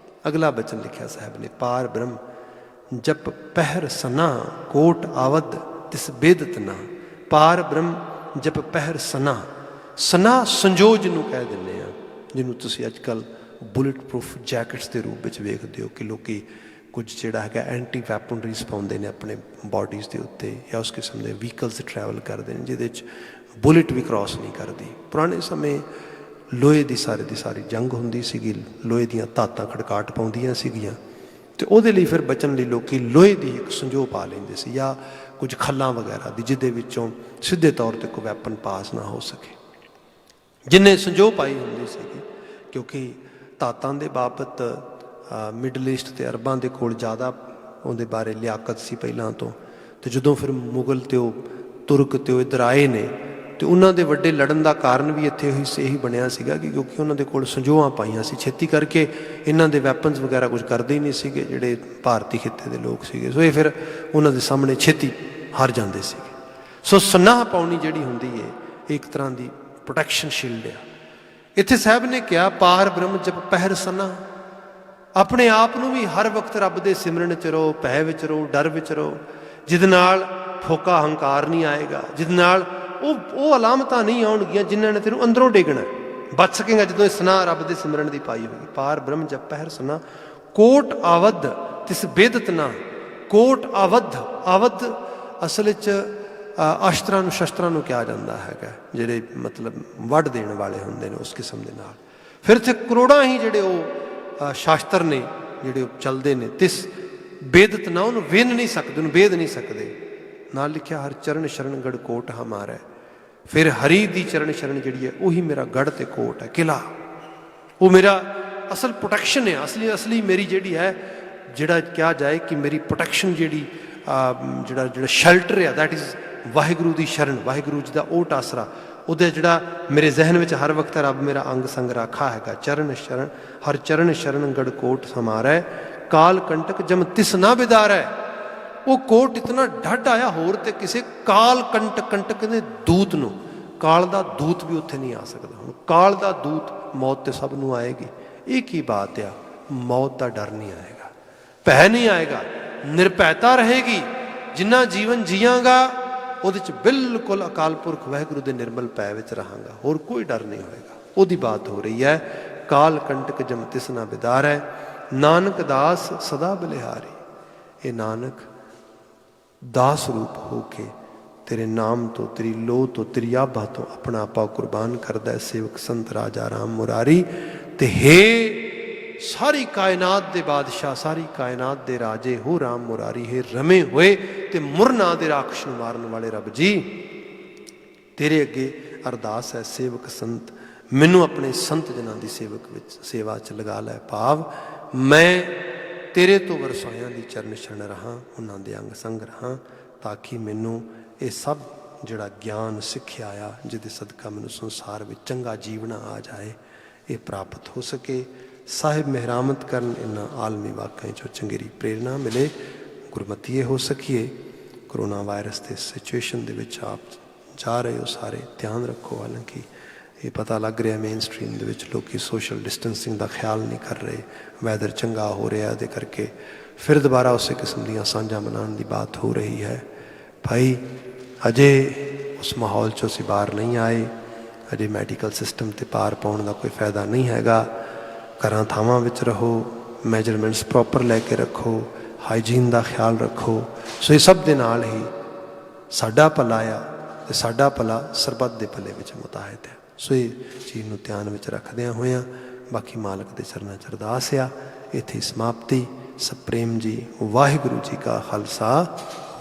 ਅਗਲਾ ਬਚਨ ਲਿਖਿਆ ਸਾਹਿਬ ਨੇ, ਪਾਰ ਬ੍ਰਹਮ ਜਪ ਪਹਿਰ ਸਨਾ, ਕੋਟ ਆਵਦ ਤਿਸ ਬੇਦਤ ਨਾ। ਪਾਰ ਬ੍ਰਹਮ ਜਪ ਪਹਿਰ ਸਨਾ। ਸਨਾ ਸੰਜੋ ਜਿਹਨੂੰ ਕਹਿ ਦਿੰਦੇ ਆ, ਜਿਹਨੂੰ ਤੁਸੀਂ ਅੱਜ ਕੱਲ੍ਹ ਬੁਲਟ ਪ੍ਰੂਫ ਜੈਕਟਸ ਦੇ ਰੂਪ ਵਿੱਚ ਵੇਖਦੇ ਹੋ ਕਿ ਲੋਕੀ ਕੁਝ ਜਿਹੜਾ ਹੈਗਾ ਐਂਟੀ ਵੈਪਨਰੀਜ਼ ਪਾਉਂਦੇ ਨੇ ਆਪਣੇ ਬਾਡੀਜ਼ ਦੇ ਉੱਤੇ, ਜਾਂ ਉਸ ਕਿਸਮ ਦੇ ਵਹੀਕਲਸ ਟਰੈਵਲ ਕਰਦੇ ਨੇ ਜਿਹਦੇ 'ਚ ਬੁਲਟ ਵੀ ਕ੍ਰਾਸ ਨਹੀਂ ਕਰਦੀ। ਪੁਰਾਣੇ ਸਮੇਂ ਲੋਹੇ ਦੀ ਸਾਰੀ ਜੰਗ ਹੁੰਦੀ ਸੀਗੀ, ਲੋਹੇ ਦੀਆਂ ਧਾਤਾਂ ਖੜਕਾਟ ਪਾਉਂਦੀਆਂ ਸੀਗੀਆਂ, ਅਤੇ ਉਹਦੇ ਲਈ ਫਿਰ ਬਚਣ ਲਈ ਲੋਕ ਲੋਹੇ ਦੀ ਇੱਕ ਸੰਜੋ ਪਾ ਲੈਂਦੇ ਸੀ, ਜਾਂ ਕੁਝ ਖੱਲਾਂ ਵਗੈਰਾ ਦੀ, ਜਿਹਦੇ ਵਿੱਚੋਂ ਸਿੱਧੇ ਤੌਰ 'ਤੇ ਕੋਈ ਵੈਪਨ ਪਾਸ ਨਾ ਹੋ ਸਕੇ। ਜਿੰਨੇ ਸੰਜੋ ਪਾਈ ਹੁੰਦੀ ਸੀਗੀ, ਕਿਉਂਕਿ ਧਾਤਾਂ ਦੇ ਬਾਬਤ ਮਿਡਲ ਈਸਟ ਅਤੇ ਅਰਬਾਂ ਦੇ ਕੋਲ ਜ਼ਿਆਦਾ ਉਹਦੇ ਬਾਰੇ ਲਿਆਕਤ ਸੀ ਪਹਿਲਾਂ ਤੋਂ। ਅਤੇ ਜਦੋਂ ਫਿਰ ਮੁਗਲ ਅਤੇ ਉਹ ਤੁਰਕ ਅਤੇ ਉਹ ਇੱਧਰ ਆਏ ਨੇ, ਅਤੇ ਉਹਨਾਂ ਦੇ ਵੱਡੇ ਲੜਨ ਦਾ ਕਾਰਨ ਵੀ ਇੱਥੇ ਇਹੀ ਬਣਿਆ ਸੀਗਾ ਕਿ ਕਿਉਂਕਿ ਉਹਨਾਂ ਦੇ ਕੋਲ ਸੰਜੋਆਂ ਪਾਈਆਂ ਸੀ। ਛੇਤੀ ਕਰਕੇ ਇਹਨਾਂ ਦੇ ਵੈਪਨਸ ਵਗੈਰਾ ਕੁਝ ਕਰਦੇ ਹੀ ਨਹੀਂ ਸੀਗੇ ਜਿਹੜੇ ਭਾਰਤੀ ਖਿੱਤੇ ਦੇ ਲੋਕ ਸੀਗੇ, ਸੋ ਇਹ ਫਿਰ ਉਹਨਾਂ ਦੇ ਸਾਹਮਣੇ ਛੇਤੀ ਹਾਰ ਜਾਂਦੇ ਸੀਗੇ। ਸੋ ਸਨਾਹ ਪਾਉਣੀ ਜਿਹੜੀ ਹੁੰਦੀ ਹੈ, ਇਹ ਇੱਕ ਤਰ੍ਹਾਂ ਦੀ ਪ੍ਰੋਟੈਕਸ਼ਨ ਸ਼ੀਲਡ ਆ। ਇੱਥੇ ਸਾਹਿਬ ਨੇ ਕਿਹਾ, ਪਾਰ ਬ੍ਰਹਮ ਜਪ ਪਹਿਰ ਸਨਾ। ਆਪਣੇ ਆਪ ਨੂੰ ਵੀ ਹਰ ਵਕਤ ਰੱਬ ਦੇ ਸਿਮਰਨ 'ਚ ਰਹੋ, ਭੈ ਵਿੱਚ ਰਹੋ, ਡਰ ਵਿੱਚ ਰਹੋ, ਜਿਹਦੇ ਨਾਲ ਫੋਕਾ ਹੰਕਾਰ ਨਹੀਂ ਆਏਗਾ, ਜਿਹਦੇ ਨਾਲ ਉਹ ਅਲਾਮਤਾਂ ਨਹੀਂ ਆਉਣਗੀਆਂ ਜਿਨ੍ਹਾਂ ਨੇ ਤੈਨੂੰ ਅੰਦਰੋਂ ਡੇਗਣਾ। ਬਚ ਸਕੇਗਾ ਜਦੋਂ ਇਸ ਸੁਨਾ ਰੱਬ ਦੇ ਸਿਮਰਨ ਦੀ ਪਾਈ ਹੋਏਗੀ। ਪਾਰ ਬ੍ਰਹਮ ਜਪ ਪਹਿਰ ਸੁਨਾ ਕੋਟ ਆਵਦ ਤਿਸ ਬੇਦਤ ਨਾ। ਕੋਟ ਆਵਦ, ਆਵਦ ਅਸਲ ਵਿੱਚ ਅਸ਼ਤਰਾਂ ਨੂੰ ਸ਼ਸਤਰਾਂ ਨੂੰ ਕਿਹਾ ਜਾਂਦਾ ਹੈਗਾ, ਜਿਹੜੇ ਮਤਲਬ ਵੱਢ ਦੇਣ ਵਾਲੇ ਹੁੰਦੇ ਨੇ ਉਸ ਕਿਸਮ ਦੇ ਨਾਲ। ਫਿਰ ਇੱਥੇ ਕਰੋੜਾਂ ਹੀ ਜਿਹੜੇ ਉਹ ਸ਼ਾਸਤਰ ਨੇ ਜਿਹੜੇ ਉਹ ਚੱਲਦੇ ਨੇ। ਤਿਸ ਬੇਦਤ ਨਾ, ਉਹਨੂੰ ਵਿੰਨ ਨਹੀਂ ਸਕਦੇ, ਉਹਨੂੰ ਵੇਦ ਨਹੀਂ ਸਕਦੇ। ਨਾਲ ਲਿਖਿਆ ਹਰ ਚਰਨ ਸ਼ਰਨ ਗੜ ਕੋਟ ਹਮਾਰਾ। ਫਿਰ ਹਰੀ ਦੀ ਚਰਨ ਸ਼ਰਨ ਜਿਹੜੀ ਹੈ ਉਹੀ ਮੇਰਾ ਗੜ ਤੇ ਕੋਟ ਹੈ, ਕਿਲਾ। ਉਹ ਮੇਰਾ ਅਸਲ ਪ੍ਰੋਟੈਕਸ਼ਨ ਹੈ, ਅਸਲੀ ਮੇਰੀ ਜਿਹੜੀ ਹੈ, ਜਿਹੜਾ ਕਿਹਾ ਜਾਏ ਕਿ ਮੇਰੀ ਪ੍ਰੋਟੈਕਸ਼ਨ ਜਿਹੜੀ ਜਿਹੜਾ ਸ਼ੈਲਟਰ ਆ, ਦੈਟ ਇਜ਼ ਵਾਹਿਗੁਰੂ ਦੀ ਸ਼ਰਨ, ਵਾਹਿਗੁਰੂ ਜੀ ਦਾ ਓਟ ਆਸਰਾ। ਉਹਦੇ ਜਿਹੜਾ ਮੇਰੇ ਜ਼ਹਿਨ ਵਿੱਚ ਹਰ ਵਕਤ ਰੱਬ ਮੇਰਾ ਅੰਗ ਸੰਗ ਰਾਖਾ ਹੈਗਾ। ਚਰਨ ਸ਼ਰਨ ਹਰ ਚਰਨ ਸ਼ਰਨ ਗੜ ਕੋਟ ਹਮਾਰਾ। ਕਾਲ ਕੰਟਕ ਜਮ ਤਿਸ ਨਾ ਬਿਦਾਰੈ। ਉਹ ਕੋਟ ਇਤਨਾ ਡੱਢ ਆਇਆ, ਹੋਰ ਤੇ ਕਿਸੇ ਕਾਲ ਕੰਟਕ ਦੇ ਦੂਤ ਨੂੰ, ਕਾਲ ਦਾ ਦੂਤ ਵੀ ਉੱਥੇ ਨਹੀਂ ਆ ਸਕਦਾ। ਹੁਣ ਕਾਲ ਦਾ ਦੂਤ, ਮੌਤ ਤੇ ਸਭ ਨੂੰ ਆਏਗੀ। ਇਹ ਕੀ ਬਾਤ ਆ? ਮੌਤ ਦਾ ਡਰ ਨਹੀਂ ਆਏਗਾ, ਭੈ ਨਹੀਂ ਆਏਗਾ, ਨਿਰਭੈਤਾ ਰਹੇਗੀ। ਜਿੰਨਾ ਜੀਵਨ ਜੀਆਂਗਾ ਉਹਦੇ 'ਚ ਬਿਲਕੁਲ ਅਕਾਲ ਪੁਰਖ ਵਾਹਿਗੁਰੂ ਦੇ ਨਿਰਮਲ ਭੈ ਵਿੱਚ ਰਹਾਂਗਾ, ਹੋਰ ਕੋਈ ਡਰ ਨਹੀਂ ਹੋਏਗਾ। ਉਹਦੀ ਬਾਤ ਹੋ ਰਹੀ ਹੈ। ਕਾਲ ਕੰਟਕ ਜਮ ਤਿਸ ਨਾ ਬਿਦਾਰੈ। ਨਾਨਕ ਦਾਸ ਸਦਾ ਬਲਿਹਾਰੀ। ਇਹ ਨਾਨਕ ਦਾਸ ਰੂਪ ਹੋ ਕੇ ਤੇਰੇ ਨਾਮ ਤੋਂ, ਤੇਰੀ ਲੋਹ ਤੋਂ, ਤੇਰੀ ਆਭਾ ਤੋਂ ਆਪਣਾ ਆਪਾ ਕੁਰਬਾਨ ਕਰਦਾ। ਸੇਵਕ ਸੰਤ ਰਾਜਾ ਰਾਮ ਮੁਰਾਰੀ। ਤੇ ਹੇ ਸਾਰੀ ਕਾਇਨਾਤ ਦੇ ਬਾਦਸ਼ਾਹ, ਸਾਰੀ ਕਾਇਨਾਤ ਦੇ ਰਾਜੇ ਹੋ ਰਾਮ ਮੁਰਾਰੀ। ਹੈ ਰਮੇ ਹੋਏ ਤੇ ਮੁਰਨਾ ਦੇ ਰਾਖਸ਼ ਨੂੰ ਮਾਰਨ ਵਾਲੇ ਰੱਬ ਜੀ, ਤੇਰੇ ਅੱਗੇ ਅਰਦਾਸ ਹੈ। ਸੇਵਕ ਸੰਤ, ਮੈਨੂੰ ਆਪਣੇ ਸੰਤ ਜਨਾਂ ਦੀ ਸੇਵਾ 'ਚ ਲਗਾ ਲੈ। ਭਾਵ ਮੈਂ ਤੇਰੇ ਤੋਂ ਵਰਸਾਇਆਂ ਦੀ ਚਰਨ ਸ਼ਰਨ ਰਹਾਂ, ਉਹਨਾਂ ਦੇ ਅੰਗ ਸੰਗ ਰਹਾਂ, ਤਾਂ ਕਿ ਮੈਨੂੰ ਇਹ ਸਭ ਜਿਹੜਾ ਗਿਆਨ ਸਿੱਖਿਆ ਆ, ਜਿਹਦੇ ਸਦਕਾ ਮੈਨੂੰ ਸੰਸਾਰ ਵਿੱਚ ਚੰਗਾ ਜੀਵਣਾ ਆ ਜਾਏ, ਇਹ ਪ੍ਰਾਪਤ ਹੋ ਸਕੇ। ਸਾਹਿਬ ਮਿਹਰਾਮਤ ਕਰਨ ਇਹਨਾਂ ਆਲਮੀ ਵਾਕਿਆਂ 'ਚੋਂ ਚੰਗੇਰੀ ਪ੍ਰੇਰਨਾ ਮਿਲੇ, ਗੁਰਮਤੀਏ ਹੋ ਸਕੀਏ। ਕਰੋਨਾ ਵਾਇਰਸ ਦੇ ਸਿਚੁਏਸ਼ਨ ਦੇ ਵਿੱਚ ਆਪ ਜਾ ਰਹੇ ਹੋ, ਸਾਰੇ ਧਿਆਨ ਰੱਖੋ। ਹਾਲਾਂਕਿ ਇਹ ਪਤਾ ਲੱਗ ਰਿਹਾ ਮੇਨ ਸਟਰੀਮ ਦੇ ਵਿੱਚ ਲੋਕ ਸੋਸ਼ਲ ਡਿਸਟੈਂਸਿੰਗ ਦਾ ਖਿਆਲ ਨਹੀਂ ਕਰ ਰਹੇ। ਵੈਦਰ ਚੰਗਾ ਹੋ ਰਿਹਾ, ਇਹਦੇ ਕਰਕੇ ਫਿਰ ਦੁਬਾਰਾ ਉਸੇ ਕਿਸਮ ਦੀਆਂ ਸਾਂਝਾਂ ਬਣਾਉਣ ਦੀ ਬਾਤ ਹੋ ਰਹੀ ਹੈ। ਭਾਈ ਅਜੇ ਉਸ ਮਾਹੌਲ 'ਚੋਂ ਅਸੀਂ ਬਾਹਰ ਨਹੀਂ ਆਏ, ਅਜੇ ਮੈਡੀਕਲ ਸਿਸਟਮ 'ਤੇ ਪਾਰ ਪਾਉਣ ਦਾ ਕੋਈ ਫਾਇਦਾ ਨਹੀਂ ਹੈਗਾ। ਘਰਾਂ ਥਾਵਾਂ ਵਿੱਚ ਰਹੋ, ਮੈਜਰਮੈਂਟਸ ਪ੍ਰੋਪਰ ਲੈ ਕੇ ਰੱਖੋ, ਹਾਈਜੀਨ ਦਾ ਖਿਆਲ ਰੱਖੋ। ਸੋ ਇਹ ਸਭ ਦੇ ਨਾਲ ਹੀ ਸਾਡਾ ਭਲਾ ਆ, ਅਤੇ ਸਾਡਾ ਭਲਾ ਸਰਬੱਤ ਦੇ ਭਲੇ ਵਿੱਚ ਮੁਤਾਹਿਦ ਹੈ। ਸੋ ਇਹ ਚੀਜ਼ ਨੂੰ ਧਿਆਨ ਵਿੱਚ ਰੱਖਦਿਆਂ ਹੋਇਆਂ ਬਾਕੀ ਮਾਲਕ ਦੇ ਚਰਨਾਂ 'ਚ ਅਰਦਾਸ ਆ। ਇੱਥੇ ਸਮਾਪਤੀ। ਸਭ ਪ੍ਰੇਮ ਜੀ। ਵਾਹਿਗੁਰੂ ਜੀ ਕਾ ਖਾਲਸਾ,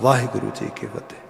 ਵਾਹਿਗੁਰੂ ਜੀ ਕੀ ਫਤਿਹ।